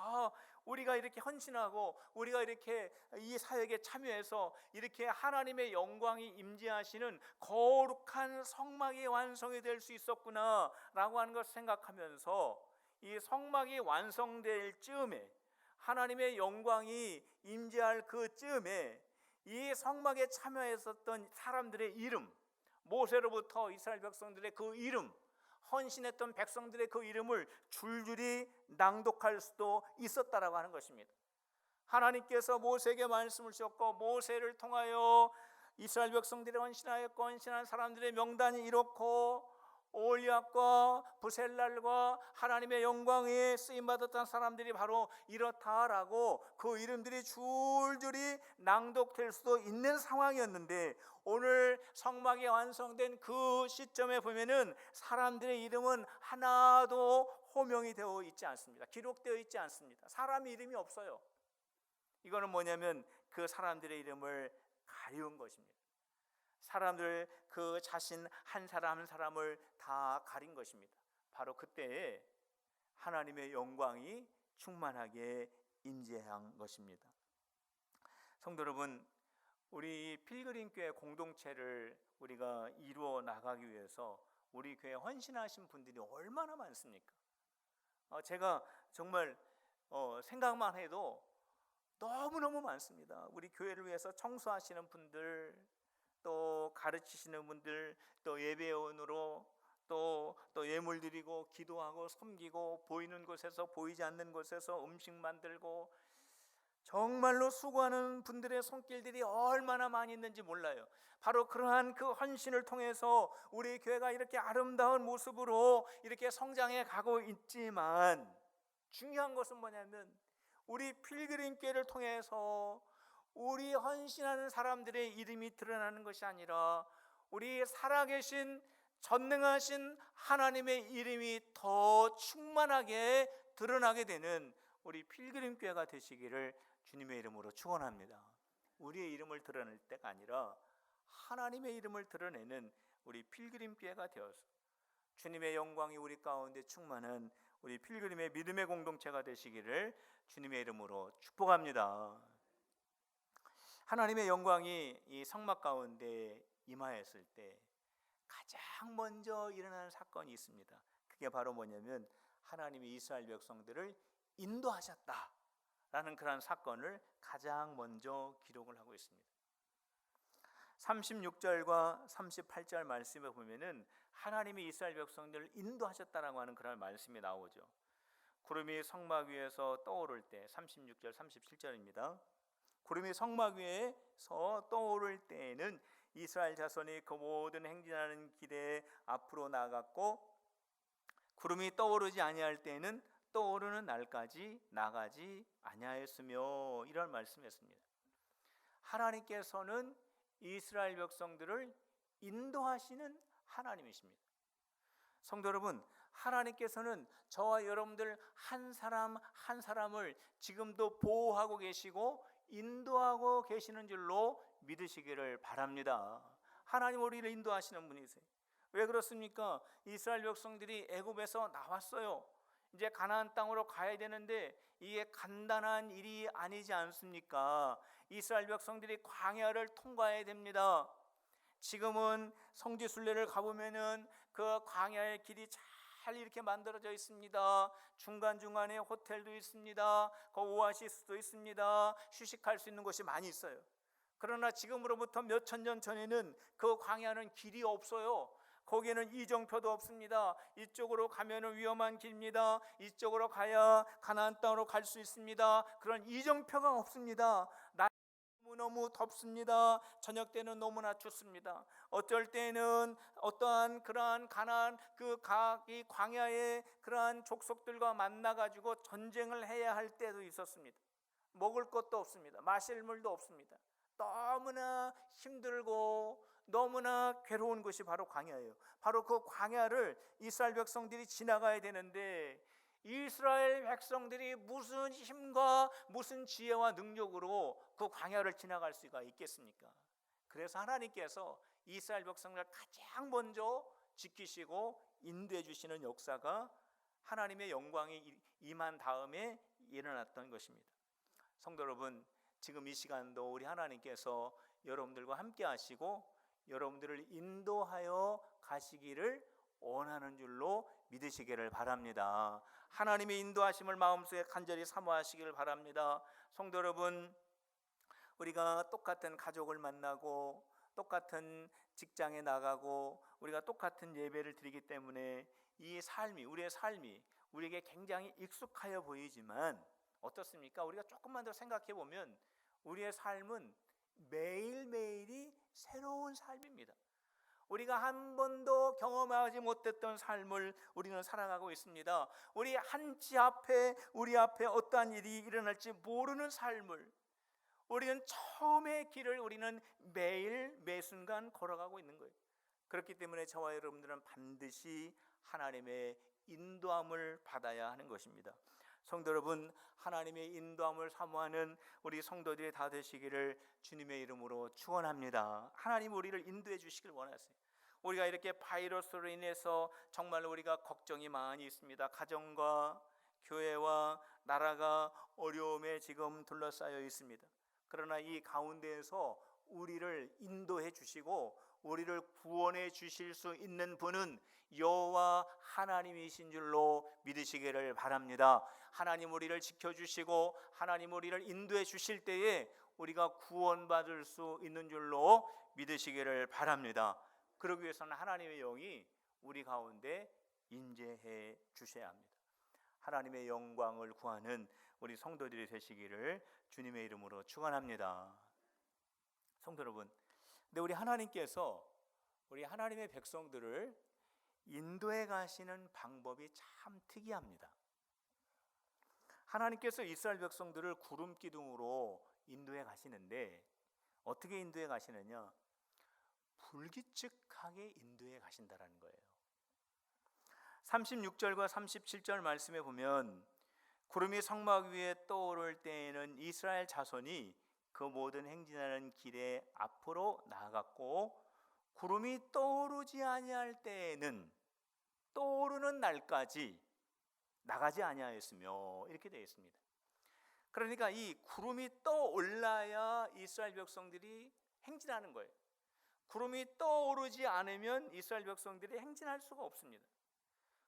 우리가 이렇게 헌신하고 우리가 이렇게 이 사역에 참여해서 이렇게 하나님의 영광이 임재하시는 거룩한 성막이 완성이 될 수 있었구나 라고 하는 것을 생각하면서 이 성막이 완성될 즈음에, 하나님의 영광이 임재할 그 즈음에 이 성막에 참여했었던 사람들의 이름, 모세로부터 이스라엘 백성들의 그 이름, 헌신했던 백성들의 그 이름을 줄줄이 낭독할 수도 있었다라고 하는 것입니다. 하나님께서 모세에게 말씀을 주셨고, 모세를 통하여 이스라엘 백성들이 헌신하였고 헌신한 사람들의 명단이 이렇고, 올리압과 부셀랄과 하나님의 영광에 쓰임받았던 사람들이 바로 이렇다라고 그 이름들이 줄줄이 낭독될 수도 있는 상황이었는데, 오늘 성막이 완성된 그 시점에 보면은 사람들의 이름은 하나도 호명이 되어 있지 않습니다. 기록되어 있지 않습니다. 사람의 이름이 없어요. 이거는 뭐냐면 그 사람들의 이름을 가리운 것입니다. 사람들 그 자신 한 사람 한 사람을 다 가린 것입니다. 바로 그때에 하나님의 영광이 충만하게 임재한 것입니다. 성도 여러분, 우리 필그림교회 공동체를 우리가 이루어 나가기 위해서 우리 교회 헌신하신 분들이 얼마나 많습니까? 제가 정말 생각만 해도 너무너무 많습니다. 우리 교회를 위해서 청소하시는 분들, 또 가르치시는 분들, 또 예배원으로 또 예물 드리고 기도하고 섬기고, 보이는 곳에서 보이지 않는 곳에서 음식 만들고, 정말로 수고하는 분들의 손길들이 얼마나 많이 있는지 몰라요. 바로 그러한 그 헌신을 통해서 우리 교회가 이렇게 아름다운 모습으로 이렇게 성장해 가고 있지만, 중요한 것은 뭐냐면 우리 필그림교회를 통해서 우리 헌신하는 사람들의 이름이 드러나는 것이 아니라 우리 살아계신 전능하신 하나님의 이름이 더 충만하게 드러나게 되는 우리 필그림교회가 되시기를 주님의 이름으로 축원합니다. 우리의 이름을 드러낼 때가 아니라 하나님의 이름을 드러내는 우리 필그림교회가 되어서 주님의 영광이 우리 가운데 충만한 우리 필그림의 믿음의 공동체가 되시기를 주님의 이름으로 축복합니다. 하나님의 영광이 이 성막 가운데 임하였을 때 가장 먼저 일어나는 사건이 있습니다. 그게 바로 뭐냐면 하나님이 이스라엘 백성들을 인도하셨다라는 그런 사건을 가장 먼저 기록을 하고 있습니다. 36절과 38절 말씀에 보면은 하나님이 이스라엘 백성들을 인도하셨다라고 하는 그런 말씀이 나오죠. 구름이 성막 위에서 떠오를 때, 36절 37절입니다. 구름이 성막 위에서 떠오를 때에는 이스라엘 자손이 그 모든 행진하는 길에 앞으로 나갔고, 구름이 떠오르지 아니할 때에는 떠오르는 날까지 나가지 아니하였으며, 이런 말씀했습니다. 하나님께서는 이스라엘 백성들을 인도하시는 하나님이십니다. 성도 여러분, 하나님께서는 저와 여러분들 한 사람 한 사람을 지금도 보호하고 계시고 인도하고 계시는 줄로 믿으시기를 바랍니다. 하나님 우리를 인도하시는 분이세요. 왜 그렇습니까? 이스라엘 백성들이 애굽에서 나왔어요. 이제 가나안 땅으로 가야 되는데 이게 간단한 일이 아니지 않습니까? 이스라엘 백성들이 광야를 통과해야 됩니다. 지금은 성지순례를 가보면은 그 광야의 길이 잘 이렇게 만들어져 있습니다. 중간중간에 호텔도 있습니다. 그 오아시스도 있습니다. 휴식할 수 있는 곳이 많이 있어요. 그러나 지금으로부터 몇천 년 전에는 그 광야는 길이 없어요. 거기에는 이정표도 없습니다. 이쪽으로 가면은 위험한 길입니다. 이쪽으로 가야 가나안 땅으로 갈 수 있습니다. 그런 이정표가 없습니다. 너무너무 덥습니다. 저녁 때는 너무나 춥습니다. 어쩔 때는 어떠한 그러한 가나안 그 이 광야의 그러한 족속들과 만나가지고 전쟁을 해야 할 때도 있었습니다. 먹을 것도 없습니다. 마실 물도 없습니다. 너무나 힘들고 너무나 괴로운 것이 바로 광야예요. 바로 그 광야를 이스라엘 백성들이 지나가야 되는데 이스라엘 백성들이 무슨 힘과 무슨 지혜와 능력으로 그 광야를 지나갈 수가 있겠습니까? 그래서 하나님께서 이스라엘 백성을 가장 먼저 지키시고 인도해 주시는 역사가 하나님의 영광이 임한 다음에 일어났던 것입니다. 성도 여러분, 지금 이 시간도 우리 하나님께서 여러분들과 함께 하시고 여러분들을 인도하여 가시기를 원하는 줄로 믿으시기를 바랍니다. 하나님의 인도하심을 마음속에 간절히 사모하시기를 바랍니다. 성도 여러분, 우리가 똑같은 가족을 만나고 똑같은 직장에 나가고 우리가 똑같은 예배를 드리기 때문에 이 삶이, 우리의 삶이 우리에게 굉장히 익숙하여 보이지만 어떻습니까? 우리가 조금만 더 생각해 보면 우리의 삶은 매일매일이 새로운 삶입니다. 우리가 한 번도 경험하지 못했던 삶을 우리는 살아가고 있습니다. 우리 한치 앞에 우리 앞에 어떠한 일이 일어날지 모르는 삶을 우리는 처음의 길을 우리는 매일 매순간 걸어가고 있는 거예요. 그렇기 때문에 저와 여러분들은 반드시 하나님의 인도함을 받아야 하는 것입니다. 성도 여러분, 하나님의 인도함을 사모하는 우리 성도들이 다 되시기를 주님의 이름으로 축원합니다. 하나님 우리를 인도해 주시길 원하세요. 우리가 이렇게 바이러스로 인해서 정말 우리가 걱정이 많이 있습니다. 가정과 교회와 나라가 어려움에 지금 둘러싸여 있습니다. 그러나 이 가운데에서 우리를 인도해 주시고 우리를 구원해 주실 수 있는 분은 여호와 하나님이신 줄로 믿으시기를 바랍니다. 하나님 우리를 지켜주시고 하나님 우리를 인도해 주실 때에 우리가 구원받을 수 있는 줄로 믿으시기를 바랍니다. 그러기 위해서는 하나님의 영이 우리 가운데 임재해 주셔야 합니다. 하나님의 영광을 구하는 우리 성도들이 되시기를 주님의 이름으로 축원합니다. 성도 여러분, 근데 우리 하나님께서 우리 하나님의 백성들을 인도해 가시는 방법이 참 특이합니다. 하나님께서 이스라엘 백성들을 구름 기둥으로 인도해 가시는데 어떻게 인도해 가시느냐? 불규칙하게 인도해 가신다라는 거예요. 36절과 37절 말씀에 보면 구름이 성막 위에 떠오를 때에는 이스라엘 자손이 그 모든 행진하는 길에 앞으로 나아갔고 구름이 떠오르지 아니할 때에는 떠오르는 날까지 나가지 아니하였으며 이렇게 되어 있습니다. 그러니까 이 구름이 떠올라야 이스라엘 백성들이 행진하는 거예요. 구름이 떠오르지 않으면 이스라엘 백성들이 행진할 수가 없습니다.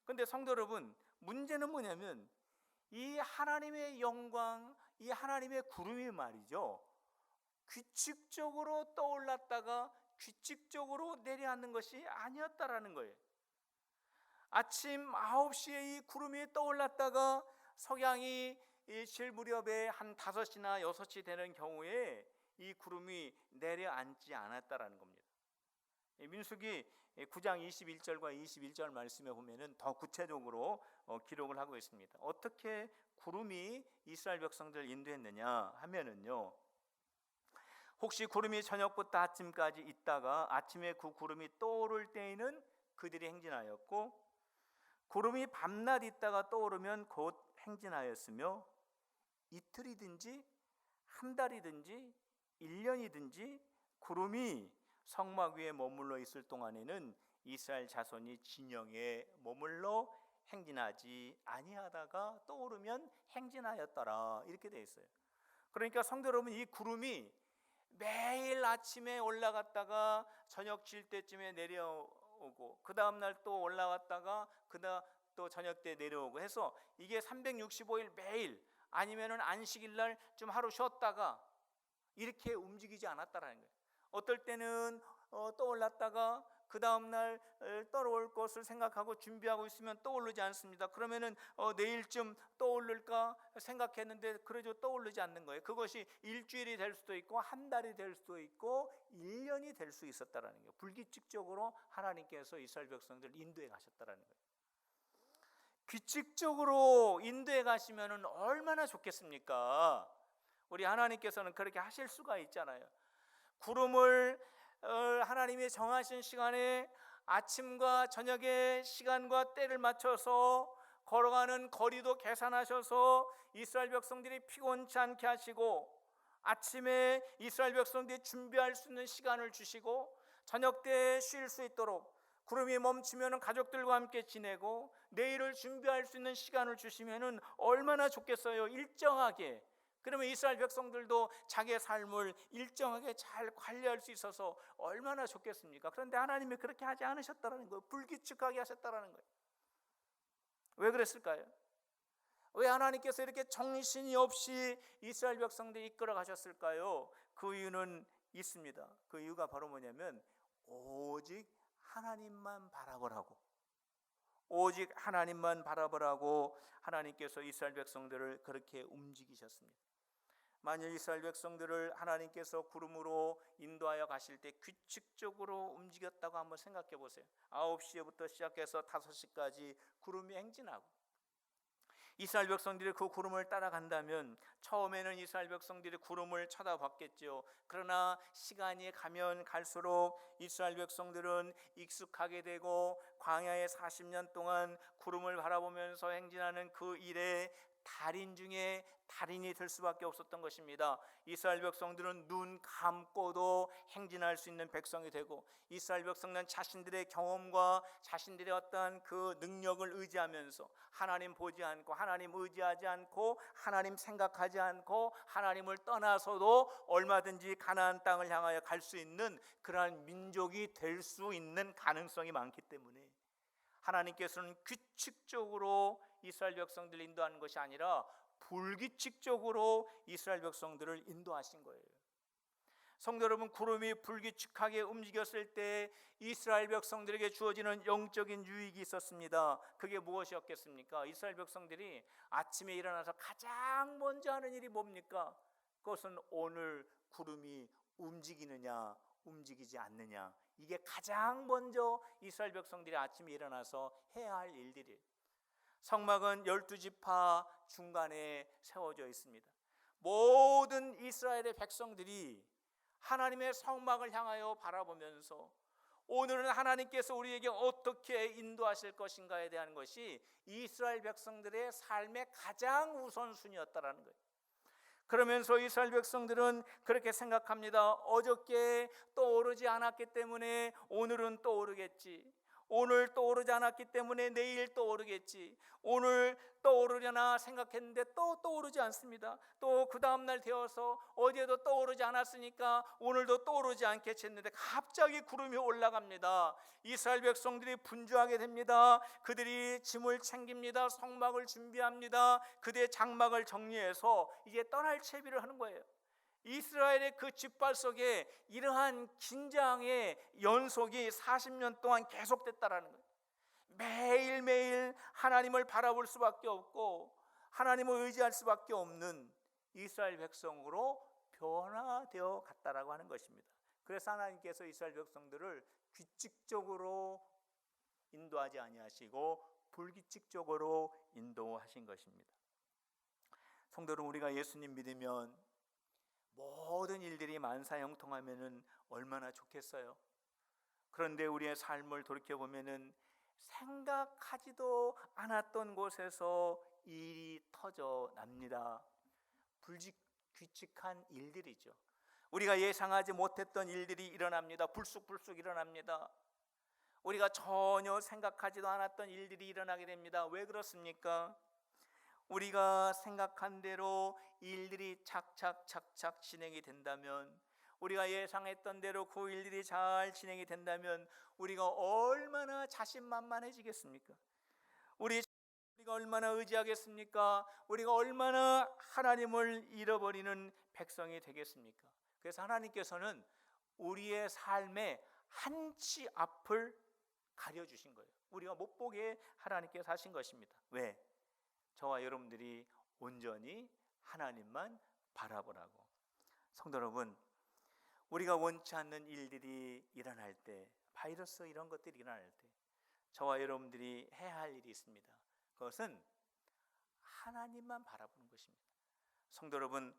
그런데 성도 여러분, 문제는 뭐냐면 이 하나님의 영광, 이 하나님의 구름이 말이죠, 규칙적으로 떠올랐다가 규칙적으로 내려앉는 것이 아니었다라는 거예요. 아침 9시에 이 구름이 떠올랐다가 석양이 질 무렵에 한 5시나 6시 되는 경우에 이 구름이 내려앉지 않았다라는 겁니다. 민수기 9장 21절과 21절 말씀에 보면은 더 구체적으로 기록을 하고 있습니다. 어떻게 구름이 이스라엘 백성들을 인도했느냐 하면은요, 혹시 구름이 저녁부터 아침까지 있다가 아침에 그 구름이 떠오를 때에는 그들이 행진하였고 구름이 밤낮 있다가 떠오르면 곧 행진하였으며 이틀이든지 한 달이든지 1년이든지 구름이 성막 위에 머물러 있을 동안에는 이스라엘 자손이 진영에 머물러 행진하지 아니하다가 떠오르면 행진하였더라, 이렇게 되어 있어요. 그러니까 성도 여러분, 이 구름이 매일 아침에 올라갔다가 저녁 질 때쯤에 내려오고 그 다음날 또 올라갔다가 그다음 또 저녁 때 내려오고 해서 이게 365일 매일, 아니면은 안식일날 좀 하루 쉬었다가 이렇게 움직이지 않았다라는 거예요. 어떨 때는 떠올랐다가 그 다음날 떠올 것을 생각하고 준비하고 있으면 떠오르지 않습니다. 그러면은 내일쯤 떠오를까 생각했는데 그러죠, 떠오르지 않는 거예요. 그것이 일주일이 될 수도 있고 한 달이 될 수도 있고 1년이 될 수 있었다라는 거예요. 불규칙적으로 하나님께서 이스라엘 백성들을 인도해 가셨다라는 거예요. 규칙적으로 인도해 가시면은 얼마나 좋겠습니까? 우리 하나님께서는 그렇게 하실 수가 있잖아요. 구름을 하나님이 정하신 시간에 아침과 저녁의 시간과 때를 맞춰서 걸어가는 거리도 계산하셔서 이스라엘 백성들이 피곤치 않게 하시고, 아침에 이스라엘 백성들이 준비할 수 있는 시간을 주시고, 저녁 때 쉴 수 있도록 구름이 멈추면 가족들과 함께 지내고 내일을 준비할 수 있는 시간을 주시면 얼마나 좋겠어요, 일정하게. 그러면 이스라엘 백성들도 자기의 삶을 일정하게 잘 관리할 수 있어서 얼마나 좋겠습니까? 그런데 하나님이 그렇게 하지 않으셨다는 거예요. 불규칙하게 하셨다는 거예요. 왜 그랬을까요? 왜 하나님께서 이렇게 정신이 없이 이스라엘 백성들을 이끌어 가셨을까요? 그 이유는 있습니다. 그 이유가 바로 뭐냐면 오직 하나님만 바라보라고, 오직 하나님만 바라보라고 하나님께서 이스라엘 백성들을 그렇게 움직이셨습니다. 만일 이스라엘 백성들을 하나님께서 구름으로 인도하여 가실 때 규칙적으로 움직였다고 한번 생각해 보세요. 9시부터 시작해서 5시까지 구름이 행진하고 이스라엘 백성들이 그 구름을 따라간다면 처음에는 이스라엘 백성들이 구름을 쳐다봤겠죠. 그러나 시간이 가면 갈수록 이스라엘 백성들은 익숙하게 되고 광야에 40년 동안 구름을 바라보면서 행진하는 그 일에 달인 중에 달인이 될 수밖에 없었던 것입니다. 이스라엘 백성들은 눈 감고도 행진할 수 있는 백성이 되고, 이스라엘 백성은 자신들의 경험과 자신들의 어떠한 그 능력을 의지하면서 하나님 보지 않고 하나님 의지하지 않고 하나님 생각하지 않고 하나님을 떠나서도 얼마든지 가나안 땅을 향하여 갈 수 있는 그러한 민족이 될 수 있는 가능성이 많기 때문에 하나님께서는 규칙적으로 이스라엘 백성들을 인도하는 것이 아니라 불규칙적으로 이스라엘 백성들을 인도하신 거예요. 성도 여러분, 구름이 불규칙하게 움직였을 때 이스라엘 백성들에게 주어지는 영적인 유익이 있었습니다. 그게 무엇이었겠습니까? 이스라엘 백성들이 아침에 일어나서 가장 먼저 하는 일이 뭡니까? 그것은 오늘 구름이 움직이느냐 움직이지 않느냐, 이게 가장 먼저 이스라엘 백성들이 아침에 일어나서 해야 할 일들이에요. 성막은 12지파 중간에 세워져 있습니다. 모든 이스라엘의 백성들이 하나님의 성막을 향하여 바라보면서 오늘은 하나님께서 우리에게 어떻게 인도하실 것인가에 대한 것이 이스라엘 백성들의 삶의 가장 우선순위였다라는 거예요. 그러면서 이스라엘 백성들은 그렇게 생각합니다. 어저께 떠오르지 않았기 때문에 오늘은 떠오르겠지. 오늘 떠오르지 않았기 때문에 내일 떠오르겠지. 오늘 떠오르려나 생각했는데 또 떠오르지 않습니다. 또 그 다음날 되어서 어제도 떠오르지 않았으니까 오늘도 떠오르지 않겠지 했는데 갑자기 구름이 올라갑니다. 이스라엘 백성들이 분주하게 됩니다. 그들이 짐을 챙깁니다. 성막을 준비합니다. 그들의 장막을 정리해서 이제 떠날 채비를 하는 거예요. 이스라엘의 그 깃발 속에 이러한 긴장의 연속이 40년 동안 계속됐다라는 거예요. 매일매일 하나님을 바라볼 수밖에 없고 하나님을 의지할 수밖에 없는 이스라엘 백성으로 변화되어 갔다라고 하는 것입니다. 그래서 하나님께서 이스라엘 백성들을 규칙적으로 인도하지 아니하시고 불규칙적으로 인도하신 것입니다. 성도 여러분, 우리가 예수님 믿으면 모든 일들이 만사형통하면은 얼마나 좋겠어요. 그런데 우리의 삶을 돌이켜보면은 생각하지도 않았던 곳에서 일이 터져납니다. 불규칙한 일들이죠. 우리가 예상하지 못했던 일들이 일어납니다. 불쑥불쑥 일어납니다. 우리가 전혀 생각하지도 않았던 일들이 일어나게 됩니다. 왜 그렇습니까? 우리가 생각한 대로 일들이 착착 진행이 된다면, 우리가 예상했던 대로 그 일들이 잘 진행이 된다면 우리가 얼마나 자신만만해지겠습니까? 우리가 얼마나 의지하겠습니까? 우리가 얼마나 하나님을 잃어버리는 백성이 되겠습니까? 그래서 하나님께서는 우리의 삶의 한치 앞을 가려주신 거예요. 우리가 못 보게 하나님께서 하신 것입니다. 왜? 저와 여러분들이 온전히 하나님만 바라보라고. 성도 여러분, 우리가 원치 않는 일들이 일어날 때, 바이러스 이런 것들이 일어날 때 저와 여러분들이 해야 할 일이 있습니다. 그것은 하나님만 바라보는 것입니다. 성도 여러분,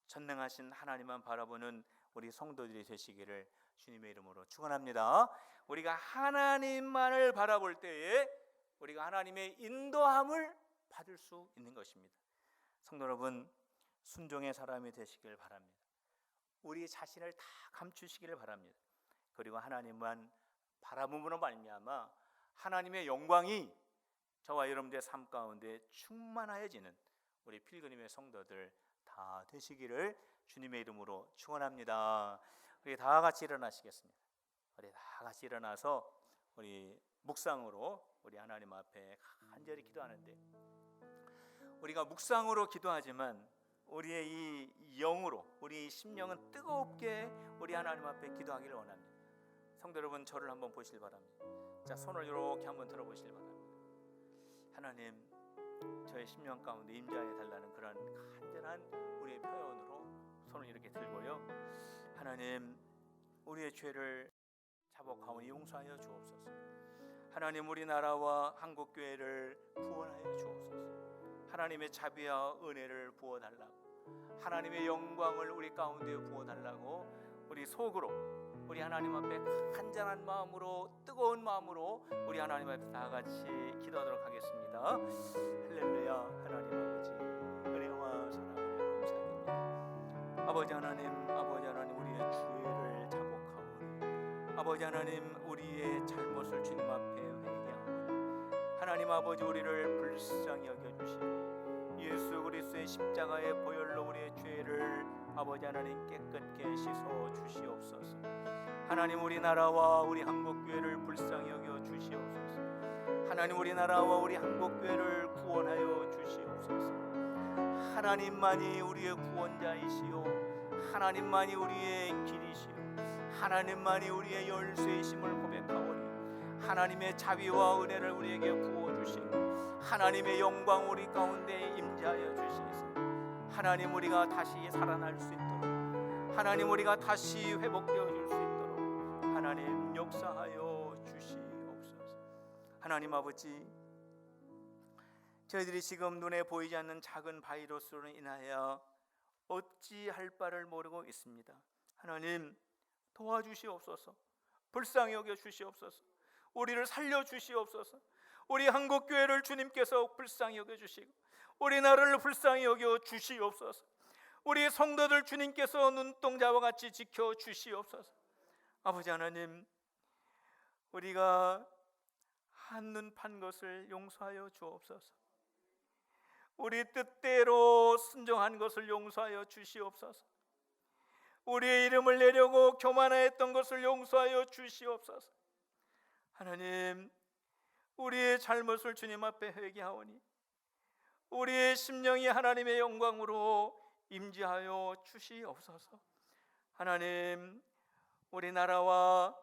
전능하신 하나님만 바라보는 우리 성도들이 되시기를 주님의 이름으로 축원합니다. 우리가 하나님만을 바라볼 때에 우리가 하나님의 인도함을 받을 수 있는 것입니다. 성도 여러분, 순종의 사람이 되시길 바랍니다. 우리 자신을 다 감추시기를 바랍니다. 그리고 하나님만 바라봄으로 말미암아 하나님의 영광이 저와 여러분들의 삶 가운데 충만하여지는 우리 필그림의 성도들 다 되시기를 주님의 이름으로 축원합니다. 우리 다 같이 일어나시겠습니다. 우리 다 같이 일어나서 우리 묵상으로 우리 하나님 앞에 간절히 기도하는데, 우리가 묵상으로 기도하지만 우리의 이 영으로, 우리 심령은 뜨겁게 우리 하나님 앞에 기도하기를 원합니다. 성도 여러분, 저를 한번 보시길 바랍니다. 자, 손을 이렇게 한번 들어보시길 바랍니다. 하나님, 저의 심령 가운데 임재하여 달라는 그런 간절한 우리의 표현으로 손을 이렇게 들고요. 하나님, 우리의 죄를 자복하오니 용서하여 주옵소서. 하나님, 우리나라와 한국교회를 구원하여 주옵소서. 하나님의 자비와 은혜를 부어달라고, 하나님의 영광을 우리 가운데 부어달라고 우리 속으로, 우리 하나님 앞에 간절한 마음으로, 뜨거운 마음으로 우리 하나님 앞에 다 같이 기도하도록 하겠습니다. 할렐루야. 하나님 아버지, 은혜와 사랑을 감사드립니다. 아버지 하나님, 우리의 죄를 자복하오니, 아버지 하나님, 우리의 잘못을 주님 앞에 회개하오니, 하나님 아버지, 우리를 불쌍히 여겨주시고 예수 그리스도의 십자가의 보혈로 우리의 죄를 아버지 하나님 깨끗게 씻어 주시옵소서. 하나님, 우리나라와 우리 한국교회를 불쌍히 여겨 주시옵소서. 하나님, 우리나라와 우리 한국교회를 구원하여 주시옵소서. 하나님만이 우리의 구원자이시오, 하나님만이 우리의 길이시오, 하나님만이 우리의 열쇠이심을 고백하오니 하나님의 자비와 은혜를 우리에게 부어주시고 하나님의 영광 우리 가운데 임재하여 주시옵소서. 하나님, 우리가 다시 살아날 수 있도록, 하나님, 우리가 다시 회복되어 줄 수 있도록 하나님 역사하여 주시옵소서. 하나님 아버지, 저희들이 지금 눈에 보이지 않는 작은 바이러스로 인하여 어찌할 바를 모르고 있습니다. 하나님, 도와주시옵소서. 불쌍히 여겨 주시옵소서. 우리를 살려 주시옵소서. 우리 한국교회를 주님께서 불쌍히 여겨 주시고 우리나라를 불쌍히 여겨 주시옵소서. 우리 성도들 주님께서 눈동자와 같이 지켜 주시옵소서. 아버지 하나님, 우리가 한눈 판 것을 용서하여 주옵소서. 우리 뜻대로 순종한 것을 용서하여 주시옵소서. 우리의 이름을 내려고 교만하였던 것을 용서하여 주시옵소서. 하나님, 우리의 잘못을 주님 앞에 회개하오니 우리의 심령이 하나님의 영광으로 임재하여 주시옵소서. 하나님, 우리나라와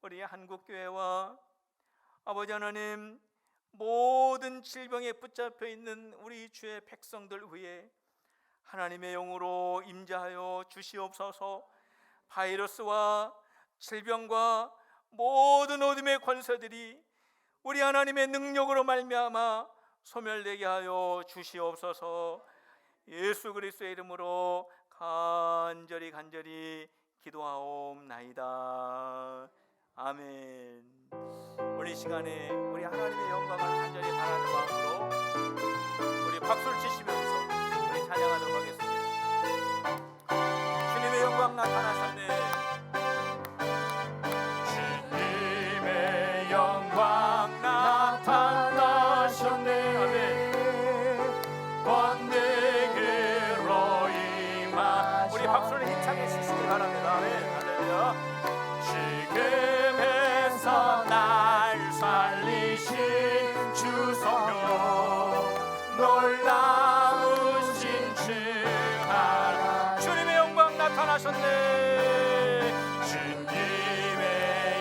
우리 한국교회와 아버지 하나님, 모든 질병에 붙잡혀 있는 우리 주의 백성들 위해 하나님의 영으로 임재하여 주시옵소서. 바이러스와 질병과 모든 어둠의 권세들이 우리 하나님의 능력으로 말미암아 소멸되게 하여 주시옵소서. 예수 그리스도의 이름으로 간절히 기도하옵나이다. 아멘. 오늘 이 시간에 우리 하나님의 영광을 간절히 바라는 마음으로 우리 박수를 치시면서 우리 찬양하도록 하겠습니다. 주님의 영광 나타나셨네. 주님의 영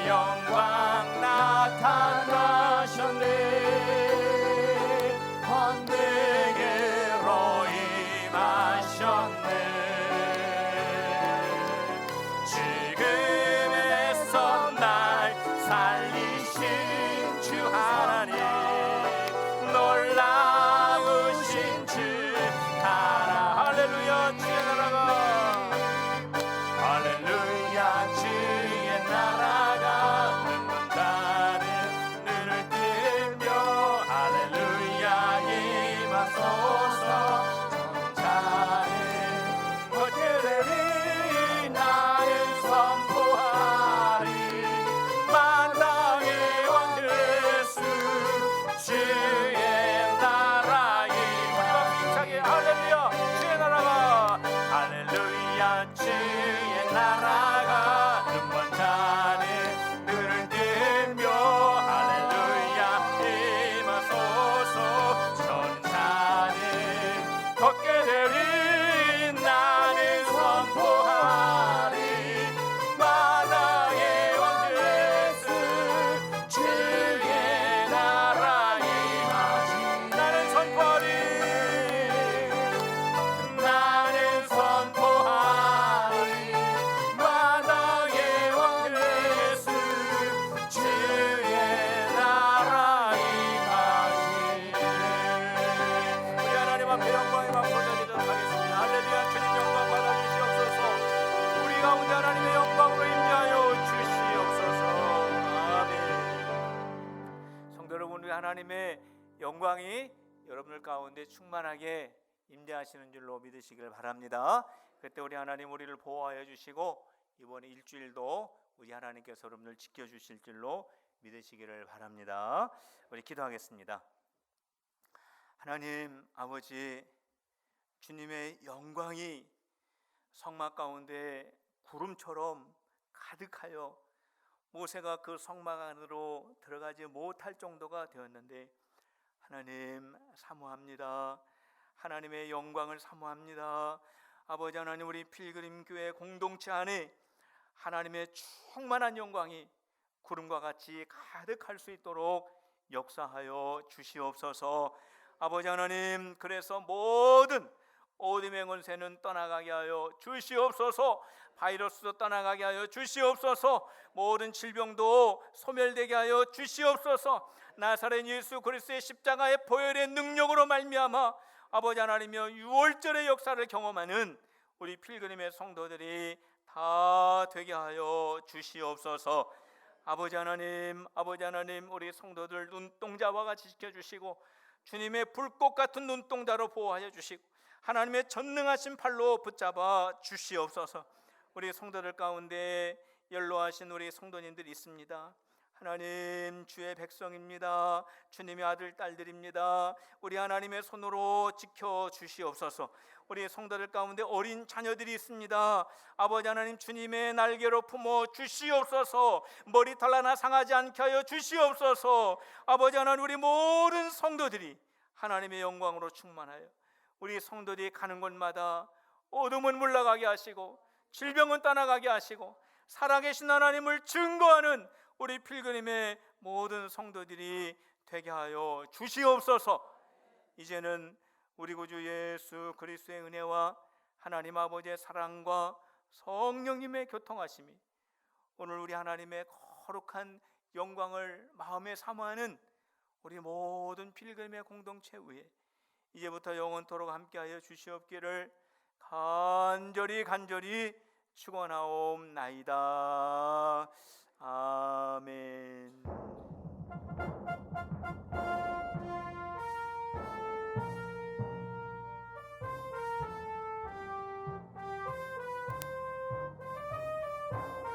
영광 나타나셨네. 번데게로 임하셨네. 지금에서 날 살리신 주 하나님, 놀라우신 주 하나. 할렐루야. 주의 나라가, 할렐루야. 주의 나라가 눈먼다는 눈을 뜨며, 할렐루야. 임하소서. 전자는 헛되리 나는 선포하리. 만당의 왕 예수 주의 나라에. 우리 박수 힘차게 할렐루야. 주의 나라가, 할렐루야. 주의 나라가 눈먼 자는 눈을 뜨며, 할렐루야. 임하소서. 전자는 걷게 되리 나는 선포하리. 마다의 왕 예수 주의 나라에 임하시. 나는 선포하리. 나는 선포하리. 마다의 왕 예수 주의 나라에 임하시네. 우리 하나님 앞에 영광의 박수 올려드리도록 하겠습니다. 할렐루야. 주님 영광 받아주시옵소서. 우리 가운데 하나님의 영광으로 임재하여 주시옵소서. 아멘. 성도 여러분, 우리 하나님의 영광이 여러분들 가운데 충만하게 임재하시는 줄로 믿으시길 바랍니다. 그때 우리 하나님 우리를 보호하여 주시고 이번 일주일도 우리 하나님께서 여러분을 지켜주실 줄로 믿으시기를 바랍니다. 우리 기도하겠습니다. 하나님 아버지, 주님의 영광이 성막 가운데 구름처럼 가득하여 모세가 그 성막 안으로 들어가지 못할 정도가 되었는데, 하나님 사모합니다. 하나님의 영광을 사모합니다. 아버지 하나님, 우리 필그림 교회 공동체 안에 하나님의 충만한 영광이 구름과 같이 가득할 수 있도록 역사하여 주시옵소서. 아버지 하나님, 그래서 모든 어둠의 권세는 떠나가게 하여 주시옵소서. 바이러스도 떠나가게 하여 주시옵소서. 모든 질병도 소멸되게 하여 주시옵소서. 나사렛 예수 그리스도의 십자가의 보혈의 능력으로 말미암아 아버지 하나님이여 유월절의 역사를 경험하는 우리 필그림의 성도들이 다 되게 하여 주시옵소서. 아버지 하나님, 우리 성도들 눈동자와 같이 지켜주시고 주님의 불꽃 같은 눈동자로 보호하여 주시고 하나님의 전능하신 팔로 붙잡아 주시옵소서. 우리 성도들 가운데 연로하신 우리 성도님들이 있습니다. 하나님, 주의 백성입니다. 주님의 아들 딸들입니다. 우리 하나님의 손으로 지켜 주시옵소서. 우리 성도들 가운데 어린 자녀들이 있습니다. 아버지 하나님, 주님의 날개로 품어 주시옵소서. 머리털 하나 상하지 않게 하여 주시옵소서. 아버지 하나님, 우리 모든 성도들이 하나님의 영광으로 충만하여 우리 성도들이 가는 곳마다 어둠은 물러가게 하시고 질병은 떠나가게 하시고 살아계신 하나님을 증거하는 우리 필그림의 모든 성도들이 되게 하여 주시옵소서. 이제는 우리 구주 예수 그리스도의 은혜와 하나님 아버지의 사랑과 성령님의 교통하심이 오늘 우리 하나님의 거룩한 영광을 마음에 사모하는 우리 모든 필그림의 공동체 위에 이제부터 영원토록 함께하여 주시옵기를 간절히 축원하옵나이다. 아멘.